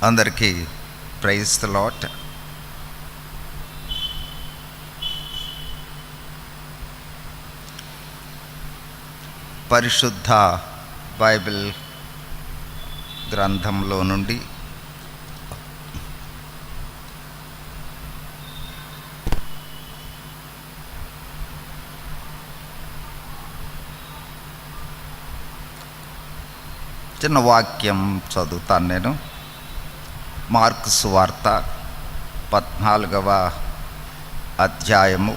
అందరికీ praise the lord. పరిశుద్ధ Bible గ్రంథంలో నుండి చిన్న వాక్యం చదువుతాను నేను. మార్కు సువార్త 14వ అధ్యాయము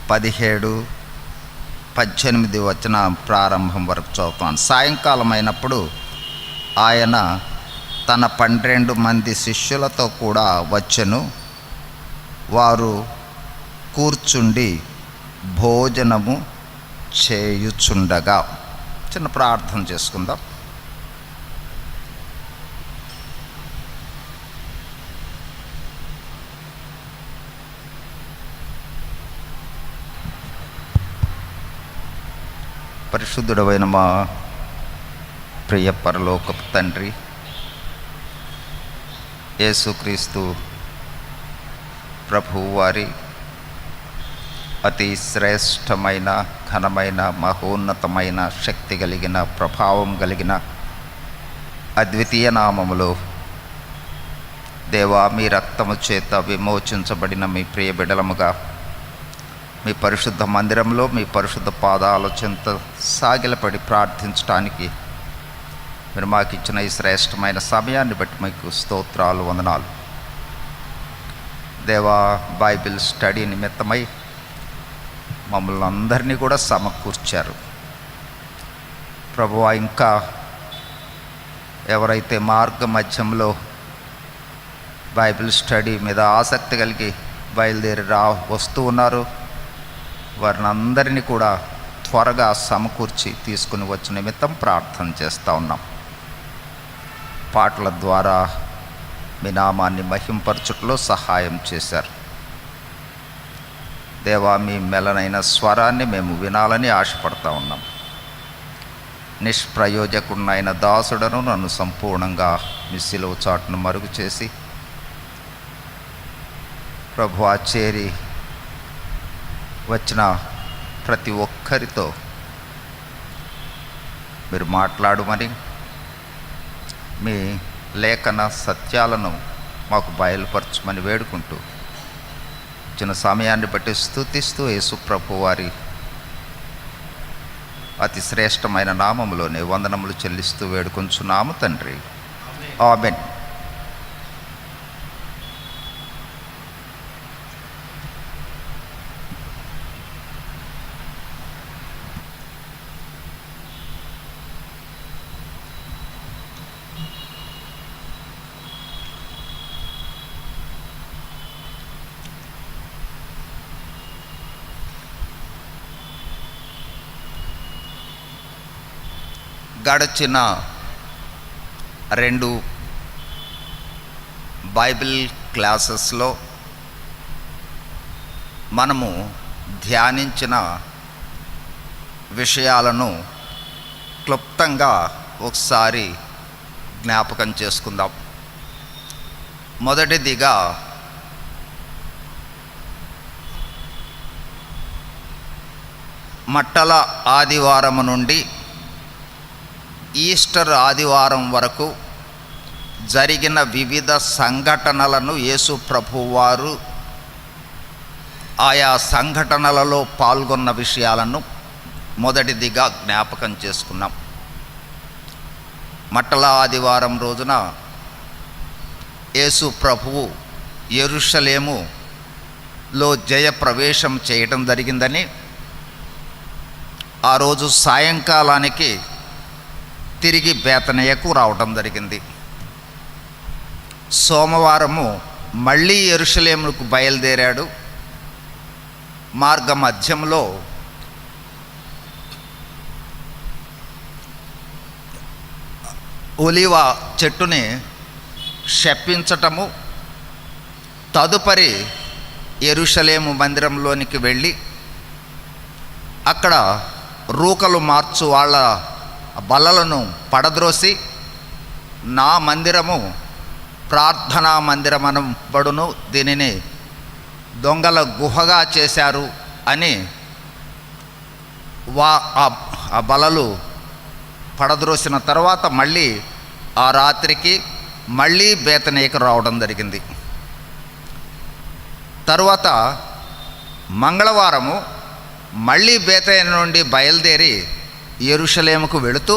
17-18 వచన ప్రారంభం వరకు చదువుతాను. సాయంకాలం అయినప్పుడు ఆయన తన 12 మంది శిష్యులతో కూడా వచ్చెను. వారు కూర్చుండి భోజనము చేయుచుండగా. చిన్న ప్రార్థన చేసుకుందాం. పరిశుద్ధుడైన మా ప్రియ పరలోకపు తండ్రి, యేసుక్రీస్తు ప్రభువు వారి అతి శ్రేష్టమైన, ఘనమైన, మహోన్నతమైన, శక్తి కలిగిన, ప్రభావం కలిగిన అద్వితీయ నామములో దేవా, మీ రక్తము చేత విమోచించబడిన మీ ప్రియ బిడలముగా మీ పరిశుద్ధ మందిరంలో మీ పరిశుద్ధ పాదాల చెంత సాగిలపడి ప్రార్థించడానికి మీరు మాకు ఇచ్చిన ఈ శ్రేష్టమైన సమయాన్ని బట్టి మీకు స్తోత్రాలు, వందనాలు. దేవా, బైబిల్ స్టడీ నిమిత్తమై మమ్మల్ని అందరినీ కూడా సమకూర్చారు ప్రభువా. ఇంకా ఎవరైతే మార్గ మధ్యంలో బైబిల్ స్టడీ మీద ఆసక్తి కలిగి బయలుదేరి వస్తూ ఉన్నారో వారిని అందరినీ కూడా త్వరగా సమకూర్చి తీసుకుని వచ్చే నిమిత్తం ప్రార్థన చేస్తూ ఉన్నాం. పాటల ద్వారా మీ నామాన్ని మహింపరచుటలో సహాయం చేశారు దేవా. మీ మెలనైన స్వరాన్ని మేము వినాలని ఆశపడతా ఉన్నాం. నిష్ప్రయోజకుడినైన దాసుడను నన్ను సంపూర్ణంగా మీ సిలువ చాటును మరుగు చేసి ప్రభువా, చేరి వచ్చిన ప్రతి ఒక్కరితో మీరు మాట్లాడమని, మీ లేఖన సత్యాలను మాకు బయలుపరచమని వేడుకుంటూ ఇచ్చిన సమయాన్ని బట్టి స్తుతిస్తూ యేసు ప్రభు వారి అతి శ్రేష్టమైన నామములోనే వందనములు చెల్లిస్తూ వేడుకొంచున్నాము తండ్రి, ఆమేన్. గడిచిన 2 బైబిల్ క్లాసెస్లో మనము ధ్యానించిన విషయాలను క్లుప్తంగా ఒకసారి జ్ఞాపకం చేసుకుందాం. మొదటిదిగా మట్టల ఆదివారం నుండి ఈస్టర్ ఆదివారం వరకు జరిగిన వివిధ సంఘటనలను యేసు ప్రభువారు ఆయా సంఘటనలలో పాల్గొన్న విషయాలను మొదటిదిగా జ్ఞాపకం చేసుకున్నాం. మట్టల ఆదివారం రోజున యేసు ప్రభువు యెరూషలేములో జయప్రవేశం చేయటం జరిగిందని, ఆ రోజు సాయంకాలానికి తిరిగి బేతనియకు రావడం జరిగింది. సోమవారము మళ్ళీ యెరూషలేముకు బయలుదేరాడు. మార్గ మధ్యంలో ఒలీవ చెట్టుని శపించటము, తదుపరి యెరూషలేము మందిరంలోనికి వెళ్ళి అక్కడ రూకలు మార్చు వాళ్ళ బల్లలను పడద్రోసి నా మందిరము ప్రార్థనా మందిరమనబడును, దీనిని దొంగల గుహగా చేశారు అని ఆ బలలు పడద్రోసిన తర్వాత మళ్ళీ ఆ రాత్రికి మళ్ళీ బేతనీయకు రావడం జరిగింది. తరువాత మంగళవారము మళ్ళీ బేతనీయ నుండి బయలుదేరి యెరూషలేముకు వెళుతూ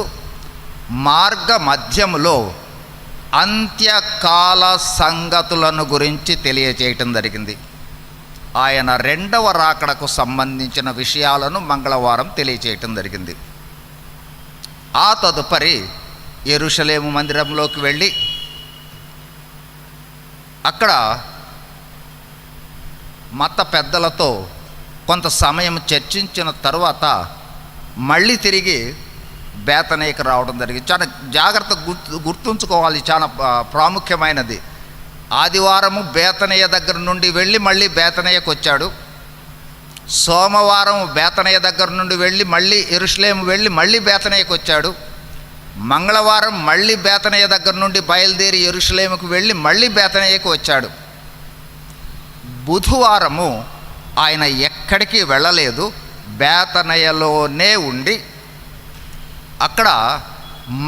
మార్గ మధ్యములో అంత్యకాల సంగతులను గురించి తెలియచేయటం జరిగింది. ఆయన రెండవ రాకడకు సంబంధించిన విషయాలను మంగళవారం తెలియచేయటం జరిగింది. ఆ తదుపరి యెరూషలేము మందిరంలోకి వెళ్ళి అక్కడ మత పెద్దలతో కొంత సమయం చర్చించిన తర్వాత మళ్ళీ తిరిగి బేతనీయకు రావడం జరిగింది. చాలా జాగ్రత్త గుర్తుంచుకోవాలి, చాలా ప్రాముఖ్యమైనది. ఆదివారము బేతనీయ దగ్గర నుండి వెళ్ళి మళ్ళీ బేతనీయకు వచ్చాడు. సోమవారం బేతనీయ దగ్గర నుండి వెళ్ళి మళ్ళీ యెరూషలేము వెళ్ళి మళ్ళీ బేతనీయకు వచ్చాడు. మంగళవారం మళ్ళీ బేతనీయ దగ్గర నుండి బయలుదేరి యెరూషలేముకు వెళ్ళి మళ్ళీ బేతనీయకు వచ్చాడు. బుధవారము ఆయన ఎక్కడికి వెళ్ళలేదు, బేతనీయలోనే ఉండి అక్కడ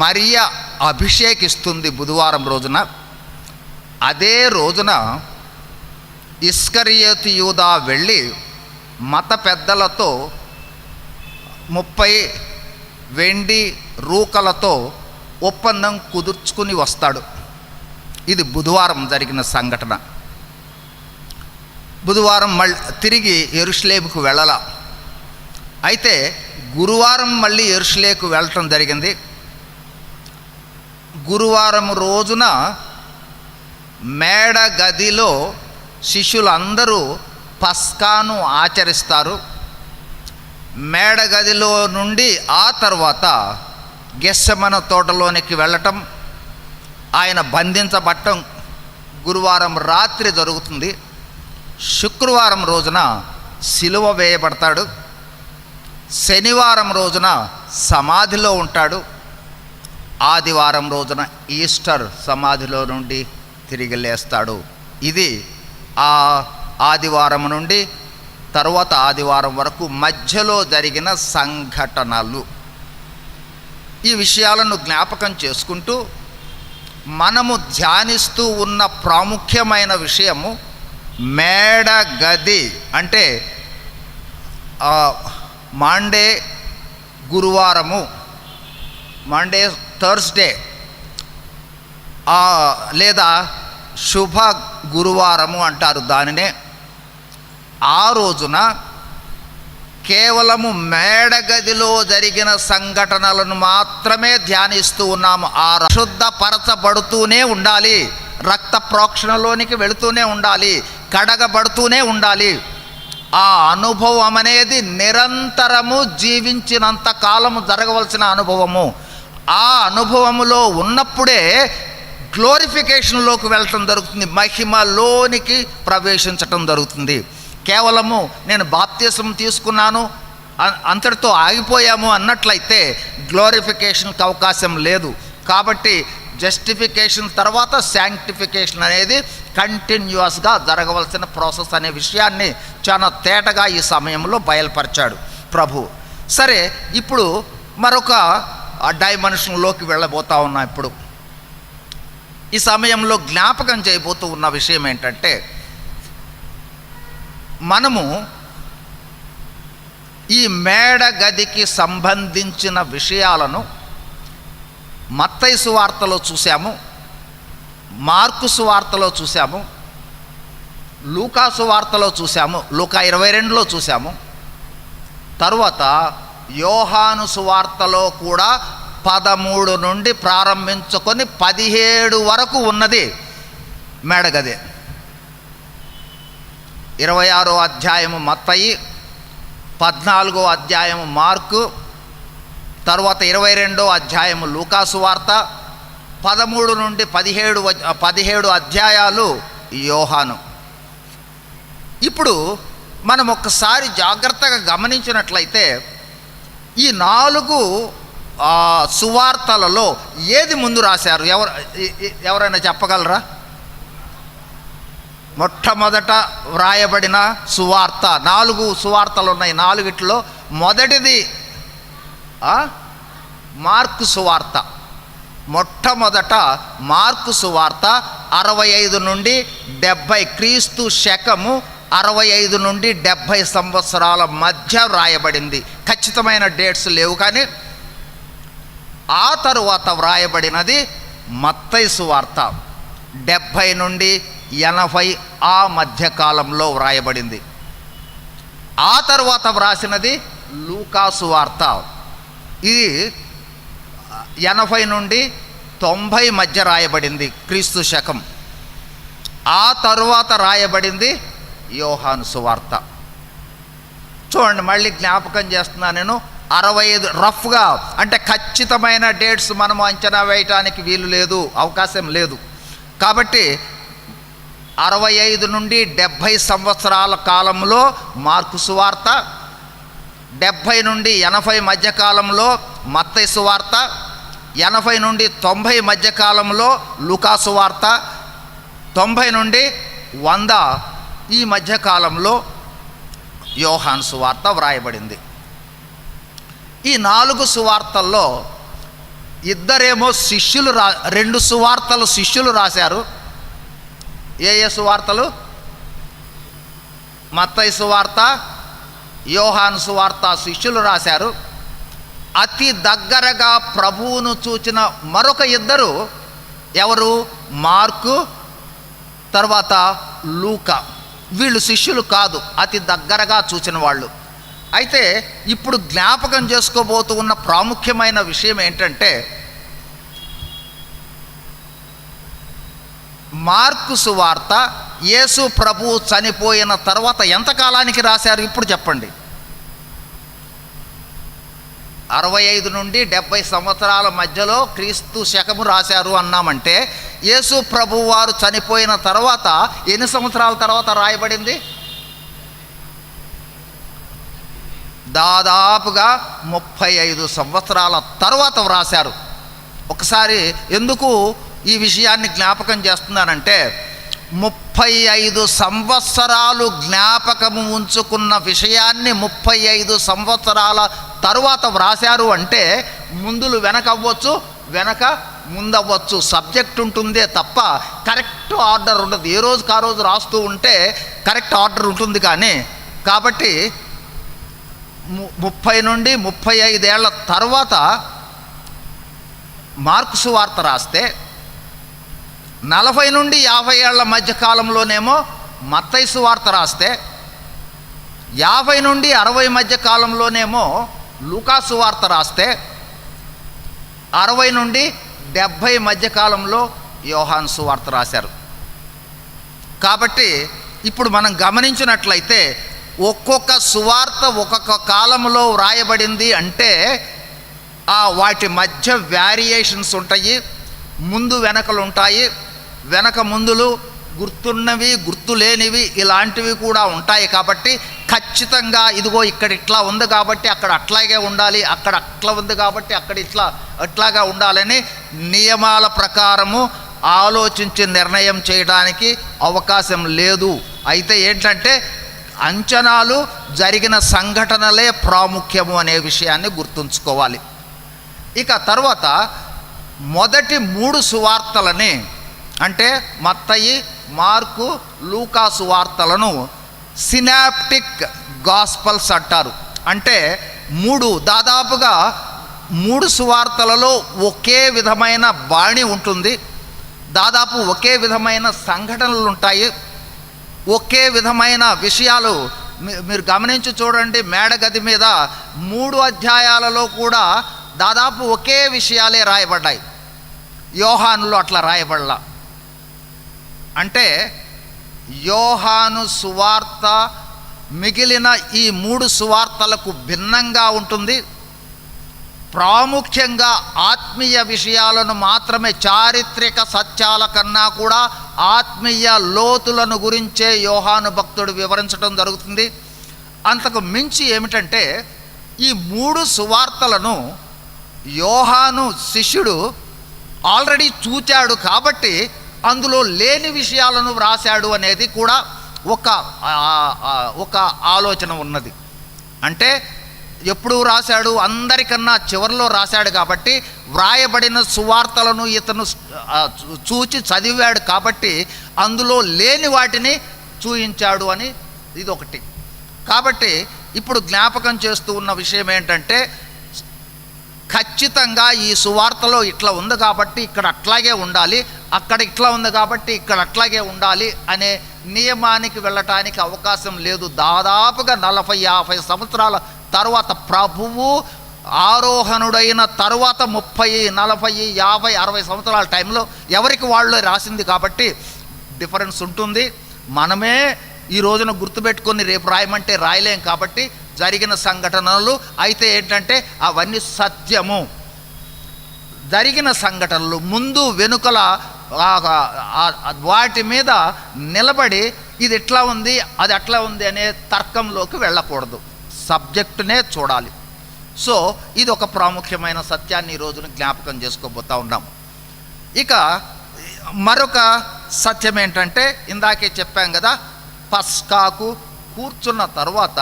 మరియ అభిషేకిస్తుంది బుధవారం రోజున. అదే రోజున ఇస్కరియోతు యూదా వెళ్ళి మత పెద్దలతో 30 వెండి రూకలతో ఒప్పందం కుదుర్చుకుని వస్తాడు. ఇది బుధవారం జరిగిన సంఘటన. బుధవారం మళ్ళీ తిరిగి యెరూషలేముకు వెళ్ళాల. అయితే గురువారం మళ్ళీ యెరూషలేముకు వెళ్ళటం జరిగింది. గురువారం రోజున మేడ గదిలో శిష్యులందరూ పస్కాను ఆచరిస్తారు. మేడ గదిలో నుండి ఆ తర్వాత గెత్సెమనే తోటలోనికి వెళ్ళటం, ఆయన బంధించబడటం గురువారం రాత్రి జరుగుతుంది. శుక్రవారం రోజున సిలువ వేయబడతాడు. శనివారం రోజున సమాధిలో ఉంటాడు. ఆదివారం రోజున ఈస్టర్ సమాధిలో నుండి తిరిగి లేస్తాడు. ఇది ఆ ఆదివారం నుండి తరువాత ఆదివారం వరకు మధ్యలో జరిగిన సంఘటనలు. ఈ విషయాలను జ్ఞాపకం చేసుకుంటూ మనము ధ్యానిస్తూ ఉన్న ప్రాముఖ్యమైన విషయము మేడ గది. అంటే మండే గురువారము, మండే థర్స్డే లేదా శుభ గురువారము అంటారు దానినే. ఆ రోజున కేవలము మేడగదిలో జరిగిన సంఘటనలను మాత్రమే ధ్యానిస్తూ ఉన్నాము. ఆ శుద్ధపరచబడుతూనే ఉండాలి, రక్త ప్రోక్షణలోనికి వెళుతూనే ఉండాలి, కడగబడుతూనే ఉండాలి. ఆ అనుభవం అనేది నిరంతరము జీవించినంత కాలము జరగవలసిన అనుభవము. ఆ అనుభవములో ఉన్నప్పుడే గ్లోరిఫికేషన్లోకి వెళ్ళటం జరుగుతుంది, మహిమలోనికి ప్రవేశించటం జరుగుతుంది. కేవలము నేను బాప్తిసం తీసుకున్నాను అంతటితో ఆగిపోయాము అన్నట్లయితే గ్లోరిఫికేషన్కి అవకాశం లేదు. కాబట్టి జస్టిఫికేషన్ తర్వాత శాంక్టిఫికేషన్ అనేది కంటిన్యూస్గా జరగవలసిన ప్రాసెస్ అనే విషయాన్ని చాలా తేటగా ఈ సమయంలో బయలుపరిచాడు ప్రభు. సరే, ఇప్పుడు మరొక డైమెన్షన్లోకి వెళ్ళబోతా ఉన్నాం. ఇప్పుడు ఈ సమయంలో జ్ఞాపకం చేయబోతూ ఉన్న విషయం ఏంటంటే, మనము ఈ మేడ గదికి సంబంధించిన విషయాలను మత్తయి సువార్తలో చూసాము, మార్కు సువార్తలో చూసాము, లూకా సువార్తలో చూసాము, లూకా 22లో చూసాము. తరువాత యోహాను సువార్తలో కూడా 13 నుండి ప్రారంభించుకొని 17 వరకు ఉన్నది మేడగది. 26వ అధ్యాయము మత్తయి, 14వ అధ్యాయము మార్కు, తర్వాత 22వ అధ్యాయము లూకా సువార్త, 13 నుండి 17 అధ్యాయాలు యోహాను. ఇప్పుడు మనం ఒక్కసారి జాగ్రత్తగా గమనించినట్లయితే ఈ 4 సువార్తలలో ఏది ముందు రాశారు? ఎవరైనా చెప్పగలరా? మొట్టమొదట వ్రాయబడిన సువార్త, 4 సువార్తలు ఉన్నాయి. 4 మొదటిది మార్కు సువార్త. మొట్టమొదట మార్కు సువార్త 65 నుండి 70 క్రీస్తు శకము 65 నుండి 70 సంవత్సరాల మధ్య వ్రాయబడింది. ఖచ్చితమైన డేట్స్ లేవు, కానీ ఆ తరువాత వ్రాయబడినది మత్తయి సువార్త 70 నుండి 80 ఆ మధ్యకాలంలో వ్రాయబడింది. ఆ తరువాత వ్రాసినది లూకా సువార్త, ఇది 80 నుండి 90 మధ్య రాయబడింది క్రీస్తు శకం. ఆ తరువాత రాయబడింది యోహాను సువార్త. చూడండి, మళ్ళీ జ్ఞాపకం చేస్తున్నా నేను. 65 రఫ్గా, అంటే ఖచ్చితమైన డేట్స్ మనము అంచనా వేయటానికి వీలు లేదు, అవకాశం లేదు. కాబట్టి 65 నుండి 70 సంవత్సరాల కాలంలో మార్కు సువార్త, 70 నుండి 80 మధ్యకాలంలో మత్తయి సువార్త, 80 నుండి 90 మధ్యకాలంలో లూకా సువార్త, 90 నుండి 100 ఈ మధ్యకాలంలో యోహాను సువార్త వ్రాయబడింది. ఈ 4 సువార్తల్లో ఇద్దరేమో శిష్యులు 2 సువార్తలు శిష్యులు రాశారు. ఏ సువార్తలు? మత్తయి సువార్త, యోహాను సువార్త శిష్యులు రాశారు. అతి దగ్గరగా ప్రభువును చూచిన మరొక ఇద్దరు ఎవరు? మార్కు, తర్వాత లూకా. వీళ్ళు శిష్యులు కాదు, అతి దగ్గరగా చూసిన వాళ్ళు. అయితే ఇప్పుడు జ్ఞాపకం చేసుకోబోతూ ఉన్న ప్రాముఖ్యమైన విషయం ఏంటంటే, మార్కు సువార్త యేసు ప్రభువు చనిపోయిన తర్వాత ఎంతకాలానికి రాశారు? ఇప్పుడు చెప్పండి. 65 నుండి 70 సంవత్సరాల మధ్యలో క్రీస్తు శకము రాశారు అన్నామంటే, యేసు ప్రభువు వారు చనిపోయిన తర్వాత ఎన్ని సంవత్సరాల తర్వాత రాయబడింది? దాదాపుగా 35 సంవత్సరాల తర్వాత వ్రాశారు. ఒకసారి ఎందుకు ఈ విషయాన్ని జ్ఞాపకం చేస్తున్నానంటే, 35 సంవత్సరాలు జ్ఞాపకము ఉంచుకున్న విషయాన్ని 35 సంవత్సరాల తరువాత వ్రాశారు అంటే, ముందులు వెనక అవ్వచ్చు, వెనక ముందవ్వచ్చు, సబ్జెక్ట్ ఉంటుందే తప్ప కరెక్ట్ ఆర్డర్ ఉండదు. ఏ రోజుకి ఆ రోజు రాస్తూ ఉంటే కరెక్ట్ ఆర్డర్ ఉంటుంది. కానీ కాబట్టి 30 నుండి 35 ఏళ్ల తర్వాత మార్కు సువార్త రాస్తే, 40 నుండి 50 ఏళ్ల మధ్య కాలంలోనేమో మత్తయి సువార్త రాస్తే, 50 నుండి 60 మధ్య కాలంలోనేమో లూకా సువార్త రాస్తే, 60 నుండి 70 మధ్యకాలంలో యోహాను సువార్త రాశారు. కాబట్టి ఇప్పుడు మనం గమనించినట్లయితే ఒక్కొక్క సువార్త ఒక్కొక్క కాలంలో వ్రాయబడింది అంటే వాటి మధ్య వేరియేషన్స్ ఉంటాయి, ముందు వెనకలు ఉంటాయి, వెనక ముందులు, గుర్తున్నవి గుర్తులేనివి ఇలాంటివి కూడా ఉంటాయి. కాబట్టి ఖచ్చితంగా ఇదిగో ఇక్కడ ఇట్లా ఉంది కాబట్టి అక్కడ అట్లాగే ఉండాలి, అక్కడ అట్లా ఉంది కాబట్టి అక్కడ అట్లాగా ఉండాలని నియమాల ప్రకారము ఆలోచించి నిర్ణయం చేయడానికి అవకాశం లేదు. అయితే ఏంటంటే అంచనాలు, జరిగిన సంఘటనలే ప్రాముఖ్యము అనే విషయాన్ని గుర్తుంచుకోవాలి. ఇక తర్వాత మొదటి 3 సువార్తలని, అంటే మత్తయి, మార్కు, లూకా సువార్తలను సినాప్టిక్ గాస్పల్స్ అంటారు. అంటే దాదాపుగా 3 సువార్తలలో ఒకే విధమైన బాణి ఉంటుంది, దాదాపు ఒకే విధమైన సంఘటనలు ఉంటాయి, ఒకే విధమైన విషయాలు. మీరు గమనించి చూడండి, మేడగది మీద 3 అధ్యాయాలలో కూడా దాదాపు ఒకే విషయాలే రాయబడ్డాయి. యోహానులో అట్లా రాయబడలా. అంటే యోహాను సువార్త మిగిలిన ఈ 3 సువార్తలకు భిన్నంగా ఉంటుంది. ప్రాముఖ్యంగా ఆత్మీయ విషయాలను మాత్రమే, చారిత్రక సత్యాల కన్నా కూడా ఆత్మీయ లోతులను గురించే యోహాను భక్తుడు వివరించడం జరుగుతుంది. అంతకు మించి ఏమిటంటే, ఈ 3 సువార్తలను యోహాను శిష్యుడు ఆల్రెడీ చూచాడు కాబట్టి అందులో లేని విషయాలను వ్రాశాడు అనేది కూడా ఒక ఆలోచన ఉన్నది. అంటే ఎప్పుడు రాశాడు? అందరికన్నా చివరిలో రాశాడు కాబట్టి వ్రాయబడిన సువార్తలను ఇతను చూచి చదివాడు కాబట్టి అందులో లేని వాటిని చూయించాడు అని ఇదొకటి. కాబట్టి ఇప్పుడు జ్ఞాపకం చేస్తూ ఉన్న విషయం ఏంటంటే, ఖచ్చితంగా ఈ సువార్తలో ఇట్లా ఉంది కాబట్టి ఇక్కడ అట్లాగే ఉండాలి, అక్కడ ఇట్లా ఉంది కాబట్టి ఇక్కడ అట్లాగే ఉండాలి అనే నియమానికి వెళ్ళటానికి అవకాశం లేదు. దాదాపుగా 40-50 సంవత్సరాల తర్వాత, ప్రభువు ఆరోహణుడైన తర్వాత 30, 40, 50, 60 సంవత్సరాల టైంలో ఎవరికి వాళ్ళు రాసింది కాబట్టి డిఫరెన్స్ ఉంటుంది. మనమే ఈ రోజున గుర్తుపెట్టుకొని రేపు రాయమంటే రాయలేం కాబట్టి జరిగిన సంఘటనలు అయితే ఏంటంటే అవన్నీ సత్యము. జరిగిన సంఘటనలు ముందు వెనుకల వాటి మీద నిలబడి ఇది ఎట్లా ఉంది అది అట్లా ఉంది అనే తర్కంలోకి వెళ్ళకూడదు, సబ్జెక్టునే చూడాలి. సో ఇది ఒక ప్రాముఖ్యమైన సత్యాన్ని ఈ రోజున జ్ఞాపకం చేసుకోబోతూ ఉన్నాం. ఇక మరొక సత్యం ఏంటంటే, ఇందాకే చెప్పాం కదా, పస్కాకు కూర్చున్న తర్వాత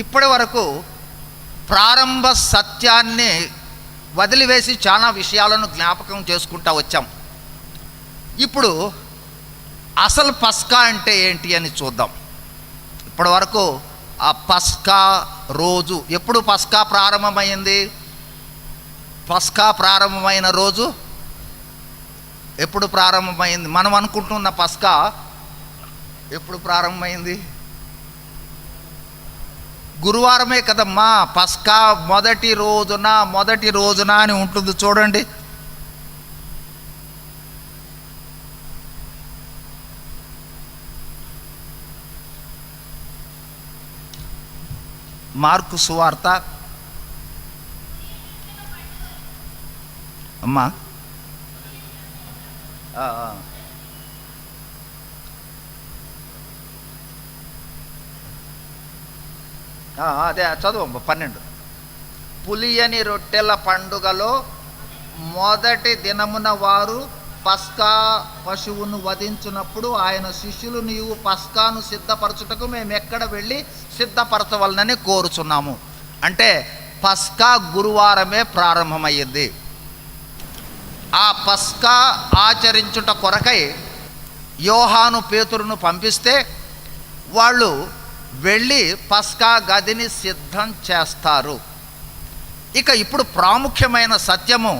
ఇప్పటి వరకు ప్రారంభ సత్యాన్ని వదిలివేసి చాలా విషయాలను జ్ఞాపకం చేసుకుంటూ వచ్చాం. ఇప్పుడు అసలు పస్కా అంటే ఏంటి అని చూద్దాం. ఇప్పటి వరకు ఆ పస్కా రోజు, ఎప్పుడు పస్కా ప్రారంభమైంది? పస్కా ప్రారంభమైన రోజు ఎప్పుడు ప్రారంభమైంది? మనం అనుకుంటున్న పస్కా ఎప్పుడు ప్రారంభమైంది? గురువారమే కదమ్మా. పస్కా మొదటి రోజున అని ఉంటుంది చూడండి. మార్కు సువార్త అమ్మా అదే చదువు 12. పులియని రొట్టెల పండుగలో మొదటి దినమున వారు పస్కా పశువును వధించినప్పుడు ఆయన శిష్యులు, నీవు పస్కాను సిద్ధపరచుటకు మేము ఎక్కడ వెళ్ళి సిద్ధపరచవలనని కోరుచున్నాము. అంటే పస్కా గురువారమే ప్రారంభమయ్యింది. ఆ పస్కా ఆచరించుట కొరకై యోహాను పేతురును పంపిస్తే వాళ్ళు వెళ్ళి పస్కా గదిని సిద్ధం చేస్తారు. ఇక ఇప్పుడు ప్రాముఖ్యమైన సత్యము,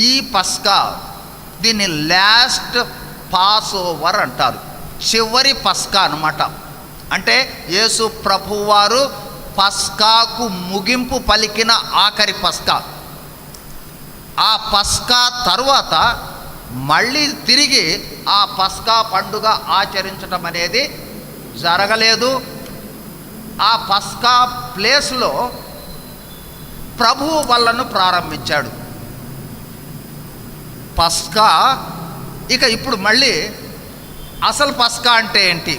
ఈ పస్కా, దీన్ని లాస్ట్ పాస్ ఓవర్ అంటారు, చివరి పస్కా అన్నమాట. అంటే యేసు ప్రభువారు పస్కాకు ముగింపు పలికిన ఆఖరి పస్కా. ఆ పస్కా తరువాత మళ్ళీ తిరిగి ఆ పస్కా పండుగ ఆచరించటం అనేది జరగలేదు. ఆ పస్కా ప్లేస్లో ప్రభువు వల్లను ప్రారంభించాడు పస్కా. ఇక ఇప్పుడు మళ్ళీ అసలు పస్కా అంటే ఏంటి?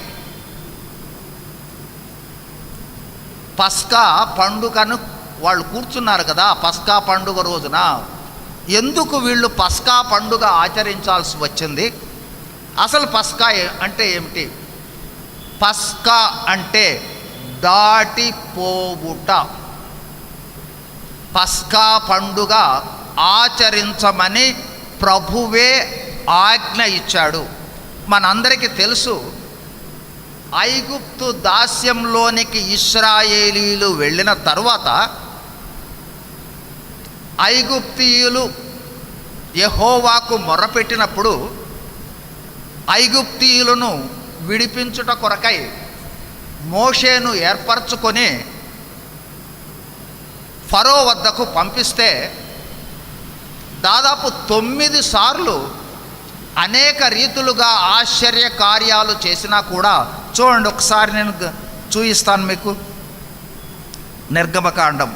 పస్కా పండుగను వాళ్ళు కూర్చున్నారు కదా, పస్కా పండుగ రోజున ఎందుకు వీళ్ళు పస్కా పండుగ ఆచరించాల్సి వచ్చింది? అసలు పస్కా అంటే ఏమిటి? పస్కా అంటే దాటిపోవుట. పస్కా పండుగ ఆచరించమని ప్రభువే ఆజ్ఞ ఇచ్చాడు. మనందరికీ తెలుసు, ఐగుప్తు దాస్యంలోనికి ఇశ్రాయేలీలు వెళ్ళిన తర్వాత ఐగుప్తీయులు యెహోవాకు మొర్రపెట్టినప్పుడు ఐగుప్తీయులను విడిపించుట కొరకై మోషేను ఏర్పరచుకొని ఫరో వద్దకు పంపిస్తే దాదాపు 9 సార్లు అనేక రీతులుగా ఆశ్చర్య కార్యాలు చేసినా కూడా, చూడండి ఒకసారి నేను చూపిస్తాను మీకు. నిర్గమకాండం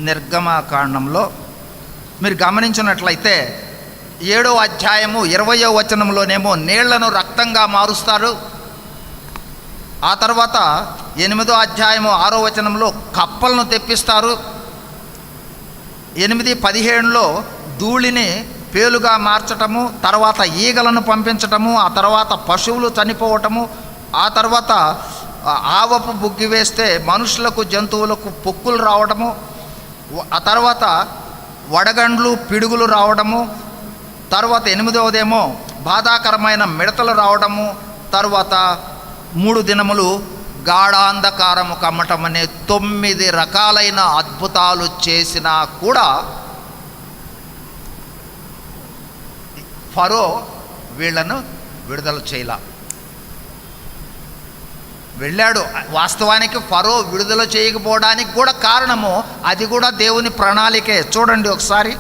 నిర్గమకాండంలో మీరు గమనించినట్లయితే 7వ అధ్యాయము 20వ వచనంలోనేమో నీళ్లను రక్తంగా మారుస్తారు. ఆ తర్వాత 8వ అధ్యాయము 6వ వచనంలో కప్పలను తెప్పిస్తారు. 8:17లో ధూళిని పేలుగా మార్చటము, తర్వాత ఈగలను పంపించటము, ఆ తర్వాత పశువులు చనిపోవటము, ఆ తర్వాత ఆవపు బుగ్గి వేస్తే మనుషులకు జంతువులకు పొక్కులు రావడము, ఆ తర్వాత వడగండ్లు పిడుగులు రావడము, తర్వాత 8వదేమో బాధాకరమైన మిడతలు రావడము, తర్వాత 3 దినములు గాఢాంధకారము కమ్మటం అనే 9 రకాలైన అద్భుతాలు చేసినా కూడా ఫరో వీళ్లను విడుదల చేయలా. వెళ్ళాడు. వాస్తవానికి ఫరో విడుదల చేయకపోవడానికి కూడా కారణము అది కూడా దేవుని ప్రణాళికే. చూడండి ఒకసారి.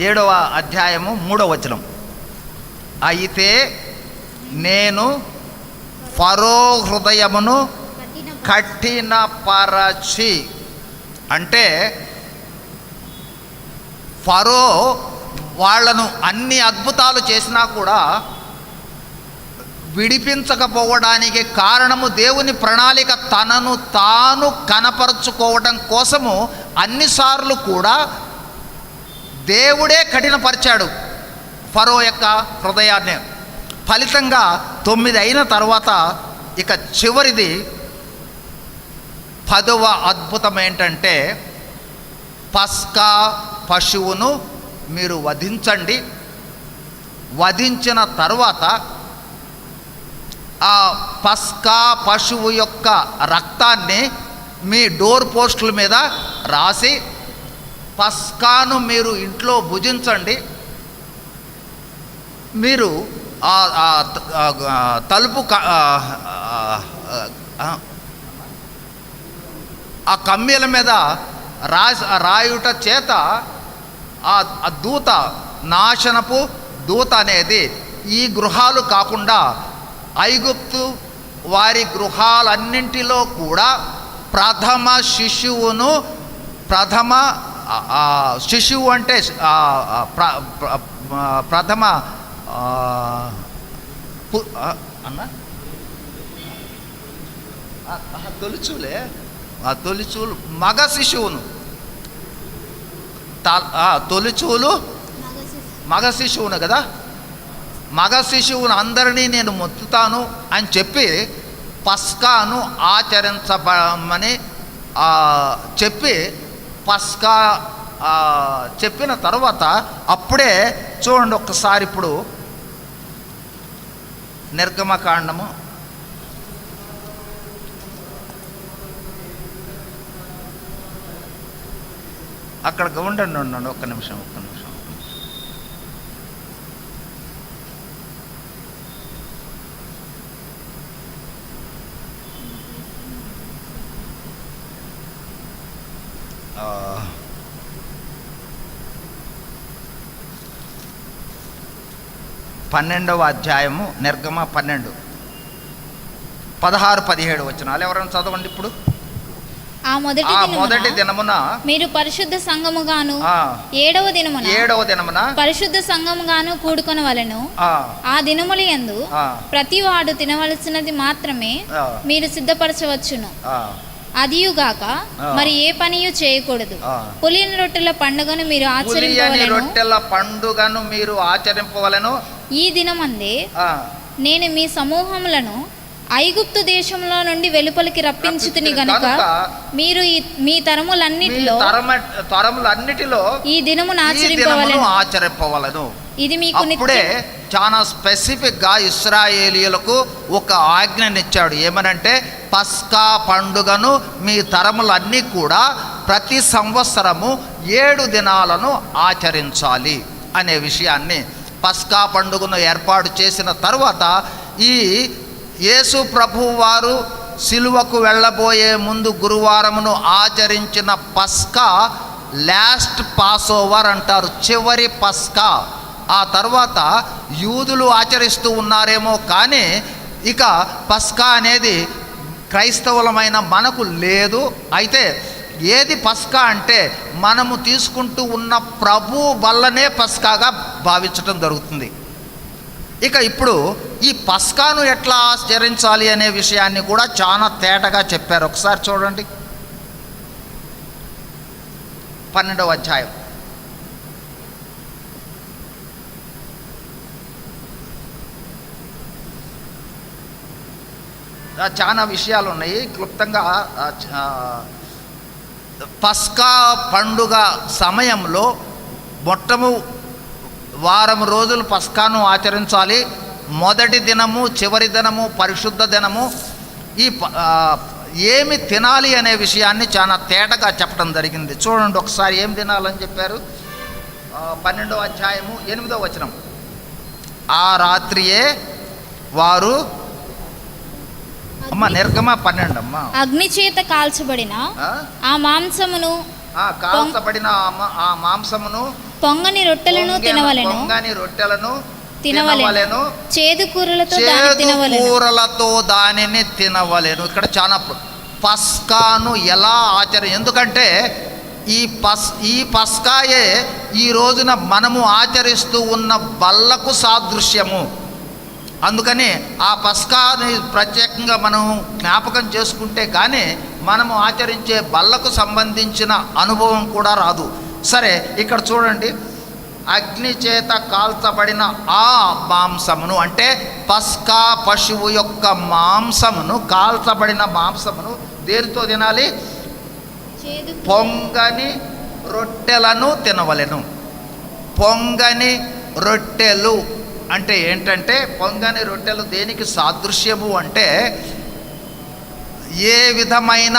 ఏడవ అధ్యాయము 3వ వచనం. అయితే నేను ఫరో హృదయమును కఠినపరచి, అంటే ఫరో వాళ్ళను అన్ని అద్భుతాలు చేసినా కూడా విడిపించకపోవడానికి కారణము దేవుని ప్రణాళిక. తనను తాను కనపరుచుకోవడం కోసము అన్నిసార్లు కూడా దేవుడే కఠినపరిచాడు ఫరో యొక్క హృదయాన్ని. ఫలితంగా 9 అయిన తర్వాత ఇక చివరిది 10వ అద్భుతం ఏంటంటే, పస్కా పశువును మీరు వధించండి. వధించిన తర్వాత ఆ పస్కా పశువు యొక్క రక్తాన్ని మీ డోర్ పోస్టుల మీద రాసి పస్కాను మీరు ఇంట్లో భుజించండి. మీరు తలుపు ఆ కమ్మీల మీద రాయుట చేత ఆ దూత, నాశనపు దూత అనేది ఈ గృహాలు కాకుండా ఐగుప్తు వారి గృహాలన్నింటిలో కూడా ప్రథమ శిశువు అంటే ప్రథమ అన్న తొలిచూలే, ఆ తొలిచూలు మగ శిశువును, తొలిచూలు మగ శిశువును కదా, మగ శిశువును అందరినీ నేను మొత్తుతాను అని చెప్పి పస్కాను ఆచరించమని చెప్పి పస్కా చెప్పిన తర్వాత అప్పుడే చూడండి ఒక్కసారి. ఇప్పుడు నిర్గమకాండము అక్కడ ఉండండి ఒక్క నిమిషం. పన్నెండవ అధ్యాయము నిర్గమ 12, 16, 17 వచనాలు ఎవరైనా చదవండి ఇప్పుడు. ఆ మొదటి దినమున మీరు పరిశుద్ధ సంఘముగాను, 7వ దినమున పరిశుద్ధ సంఘముగాను కూడుకొనవలెను. ఆ దినముల యందు ప్రతివాడు తినవలసినది మాత్రమే మీరు సిద్ధపరచవచ్చును. అదియుగాక మరి ఏ పనియు చేయకూడదు. పులియని రొట్టెల పండుగను మీరు ఆచరింపవలెను. ఈ దినమందే నేను మీ సమూహములను ఐగుప్తు దేశంలో నుండి వెలుపలికి రప్పించుతిని గనుక మీరు మీ తరములన్నిటిలో ఈ దినమును ఆచరింపవలెను. ఇది మీకు ఇప్పుడే చాలా స్పెసిఫిక్గా ఇశ్రాయేలీయులకు ఒక ఆజ్ఞనిచ్చాడు. ఏమనంటే పస్కా పండుగను మీ తరములన్నీ కూడా ప్రతి సంవత్సరము 7 దినాలను ఆచరించాలి అనే విషయాన్ని పస్కా పండుగను ఏర్పాటు చేసిన తర్వాత ఈ యేసు ప్రభువు వారు సిలువకు వెళ్ళబోయే ముందు గురువారమును ఆచరించిన పస్కా లాస్ట్ పాస్ ఓవర్ అంటారు, చివరి పస్కా. ఆ తర్వాత యూదులు ఆచరిస్తూ ఉన్నారేమో కానీ ఇక పస్కా అనేది క్రైస్తవులమైన మనకు లేదు. అయితే ఏది పస్కా అంటే మనము తీసుకుంటూ ఉన్న ప్రభు వల్లనే పస్కాగా భావించటం జరుగుతుంది. ఇక ఇప్పుడు ఈ పస్కాను ఎట్లా ఆచరించాలి అనే విషయాన్ని కూడా చాలా తేటగా చెప్పారు. ఒకసారి చూడండి 12వ అధ్యాయం. చాలా విషయాలు ఉన్నాయి. క్లుప్తంగా పస్కా పండుగ సమయంలో వారం రోజులు పస్కాను ఆచరించాలి. మొదటి దినము, చివరి దినము, పరిశుద్ధ దినము ఈ ఏమి తినాలి అనే విషయాన్ని చాలా తేటగా చెప్పడం జరిగింది. చూడండి ఒకసారి ఏం తినాలని చెప్పారు. 12వ అధ్యాయము 8వ వచనం. ఆ రాత్రియే వారు నిర్గమ 12 అమ్మా అగ్ని చేత కాల్చబడిన ఆ మాంసమును పొంగని రొట్టెలను తినవలెను చేదు కూరలతో దానిని తినవలెను. ఇక్కడ చాలా పస్కాను ఎలా ఎందుకంటే ఈ పస్కాయే ఈ రోజున మనము ఆచరిస్తూ ఉన్న బల్లకు సాదృశ్యము. అందుకని ఆ పస్కాని ప్రత్యేకంగా మనం జ్ఞాపకం చేసుకుంటే కానీ మనము ఆచరించే బల్లకు సంబంధించిన అనుభవం కూడా రాదు. సరే, ఇక్కడ చూడండి, అగ్ని చేత కాల్చబడిన ఆ మాంసమును అంటే పస్కా పశువు యొక్క మాంసమును, కాల్చబడిన మాంసమును దేనితో తినాలి? పొంగని రొట్టెలను తినవలెను. పొంగని రొట్టెలు అంటే ఏంటంటే, పొంగని రొట్టెలు దేనికి సాదృశ్యము అంటే ఏ విధమైన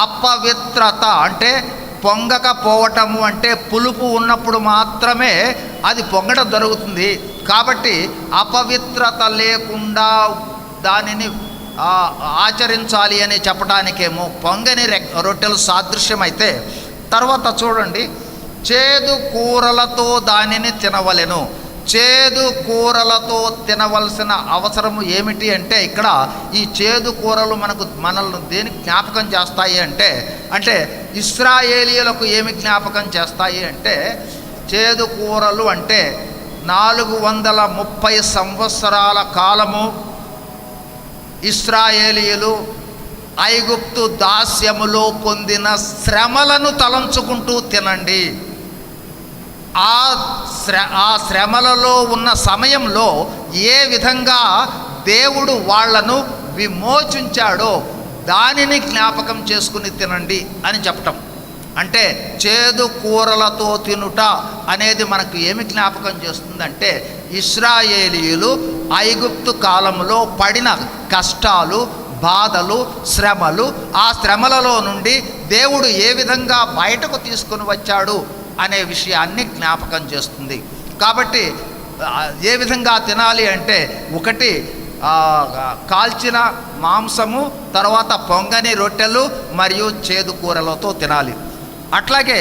అపవిత్రత అంటే పొంగకపోవటము అంటే పులుపు ఉన్నప్పుడు మాత్రమే అది పొంగడం జరుగుతుంది. కాబట్టి అపవిత్రత లేకుండా దానిని ఆచరించాలి అని చెప్పడానికేమో పొంగని రొట్టెలు సాదృశ్యమైతే, తర్వాత చూడండి, చేదు కూరలతో దానిని తినవలెను. చేదు కూరలతో తినవలసిన అవసరము ఏమిటి అంటే, ఇక్కడ ఈ చేదు కూరలు మనల్ని దేనికి జ్ఞాపకం చేస్తాయి అంటే ఇశ్రాయేలీయులకు ఏమి జ్ఞాపకం చేస్తాయి అంటే, చేదు కూరలు అంటే 430 సంవత్సరాల కాలము ఇశ్రాయేలీయులు ఐగుప్తు దాస్యములో పొందిన శ్రమలను తలంచుకుంటూ తినండి. ఆ శ్రమలలో ఉన్న సమయంలో ఏ విధంగా దేవుడు వాళ్లను విమోచించాడో దానిని జ్ఞాపకం చేసుకుని తినండి అని చెప్పటం. అంటే చేదు కూరలతో తినుట అనేది మనకు ఏమి జ్ఞాపకం చేస్తుందంటే, ఇశ్రాయేలీయులు ఐగుప్తు కాలంలో పడిన కష్టాలు, బాధలు, శ్రమలు, ఆ శ్రమలలో నుండి దేవుడు ఏ విధంగా బయటకు తీసుకుని వచ్చాడు అనే విషయాన్ని జ్ఞాపకం చేస్తుంది. కాబట్టి ఏ విధంగా తినాలి అంటే, ఒకటి కాల్చిన మాంసము, తర్వాత పొంగని రొట్టెలు మరియు చేదు కూరలతో తినాలి. అట్లాగే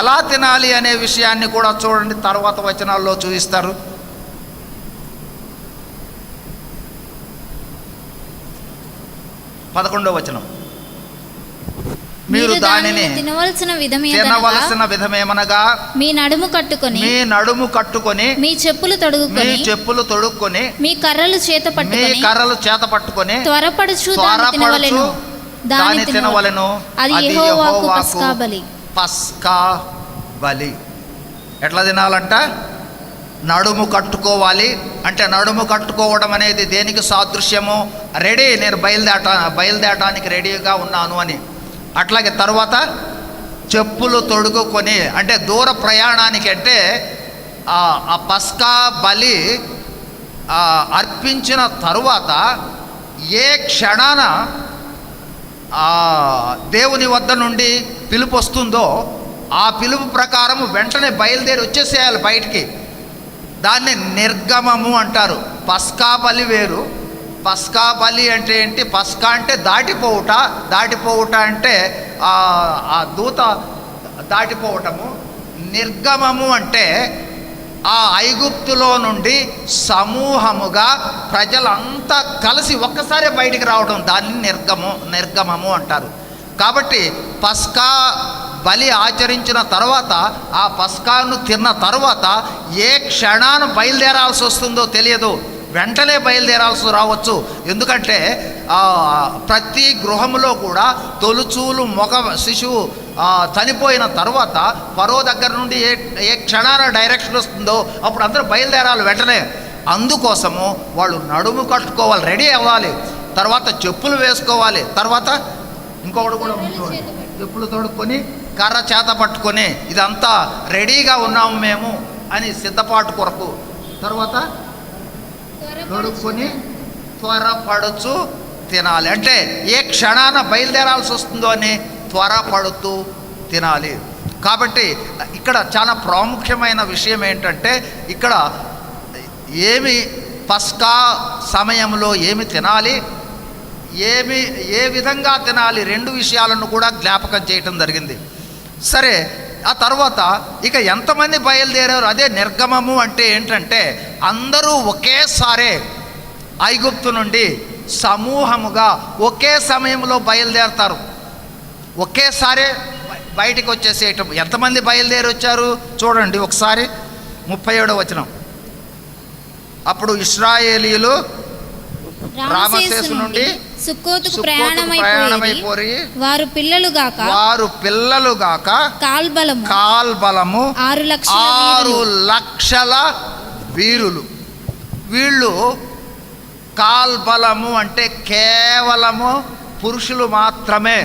ఎలా తినాలి అనే విషయాన్ని కూడా చూడండి, తర్వాత వచనాల్లో చూపిస్తారు. 11వ వచనం. మీరు దానిని తినవలసిన విధమేమనగా మీ నడుము కట్టుకొని మీ చెప్పులు తొడుక్కొని మీ కర్రలు చేత పట్టుకొని త్వరపడుచు దాని తినవలెను. అది యెహోవాకు పస్కా బలి. ఎట్లా తినాలంట? నడుము కట్టుకోవాలి. అంటే నడుము కట్టుకోవడం అనేది దేనికి సాదృశ్యము? రెడీ, నేను బయలుదేరటానికి రెడీగా ఉన్నాను అని. అట్లాగే తర్వాత చెప్పులు తొడుగుకొని, అంటే దూర ప్రయాణానికి, అంటే ఆ పస్కా బలి అర్పించిన తరువాత ఏ క్షణాన దేవుని వద్ద నుండి పిలుపు వస్తుందో ఆ పిలుపు ప్రకారం వెంటనే బయలుదేరి వచ్చేసేయాలి బయటికి. దాన్ని నిర్గమము అంటారు. పస్కా బలి వేరు. పస్కా బలి అంటే ఏంటి? పస్కా అంటే దాటిపోవుట. దాటిపోవుట అంటే ఆ దూత దాటిపోవటము. నిర్గమము అంటే ఆ ఐగుప్తులో నుండి సమూహముగా ప్రజలంతా కలిసి ఒక్కసారి బయటికి రావడం, దాన్ని నిర్గమము అంటారు. కాబట్టి పస్కా బలి ఆచరించిన తర్వాత, ఆ పస్కాను తిన్న తర్వాత ఏ క్షణాన బయలుదేరాల్సి వస్తుందో తెలియదు. వెంటనే బయలుదేరాల్సి రావచ్చు. ఎందుకంటే ప్రతి గృహంలో కూడా తొలుచూలు మగ శిశువు చనిపోయిన తర్వాత ఫరో దగ్గర నుండి ఏ క్షణాన డైరెక్షన్ వస్తుందో అప్పుడు అందరూ బయలుదేరాలి వెంటనే. అందుకోసము వాళ్ళు నడుము కట్టుకోవాలి, రెడీ అవ్వాలి, తర్వాత చెప్పులు వేసుకోవాలి, తర్వాత ఇంకొకటి కూడా ఉంటుంది, చెప్పులు తొడుక్కొని కర్ర చేత పట్టుకొని ఇదంతా రెడీగా ఉన్నాము మేము అని సిద్ధపాటు కొరకు. తర్వాత తొడుక్కొని త్వరపడుచు తినాలి. అంటే ఏ క్షణాన బయలుదేరాల్సి వస్తుందో అని త్వరపడుతూ తినాలి. కాబట్టి ఇక్కడ చాలా ప్రాముఖ్యమైన విషయం ఏంటంటే, ఇక్కడ పస్కా సమయంలో ఏమి తినాలి, ఏ విధంగా తినాలి, రెండు విషయాలను కూడా జ్ఞాపకం చేయటం జరిగింది. సరే, ఆ తర్వాత ఇక ఎంతమంది బయలుదేరారు? అదే నిర్గమము అంటే ఏంటంటే, అందరూ ఒకేసారే ఐగుప్తు నుండి సమూహముగా ఒకే సమయంలో బయలుదేరతారు. ఒకేసారి బయటికి వచ్చేసేయటం. ఎంతమంది బయలుదేరి వచ్చారు చూడండి ఒకసారి. 37వ వచనం. అప్పుడు ఇశ్రాయేలీయులు రామసేసు నుండి సుక్కోతుకు ప్రయాణమైపోయి వారు పిల్లలు గాక కాల్బలము 6 లక్షల వీరులు. వీళ్ళు కాల్బలము అంటే కేవలము పురుషులు మాత్రమే.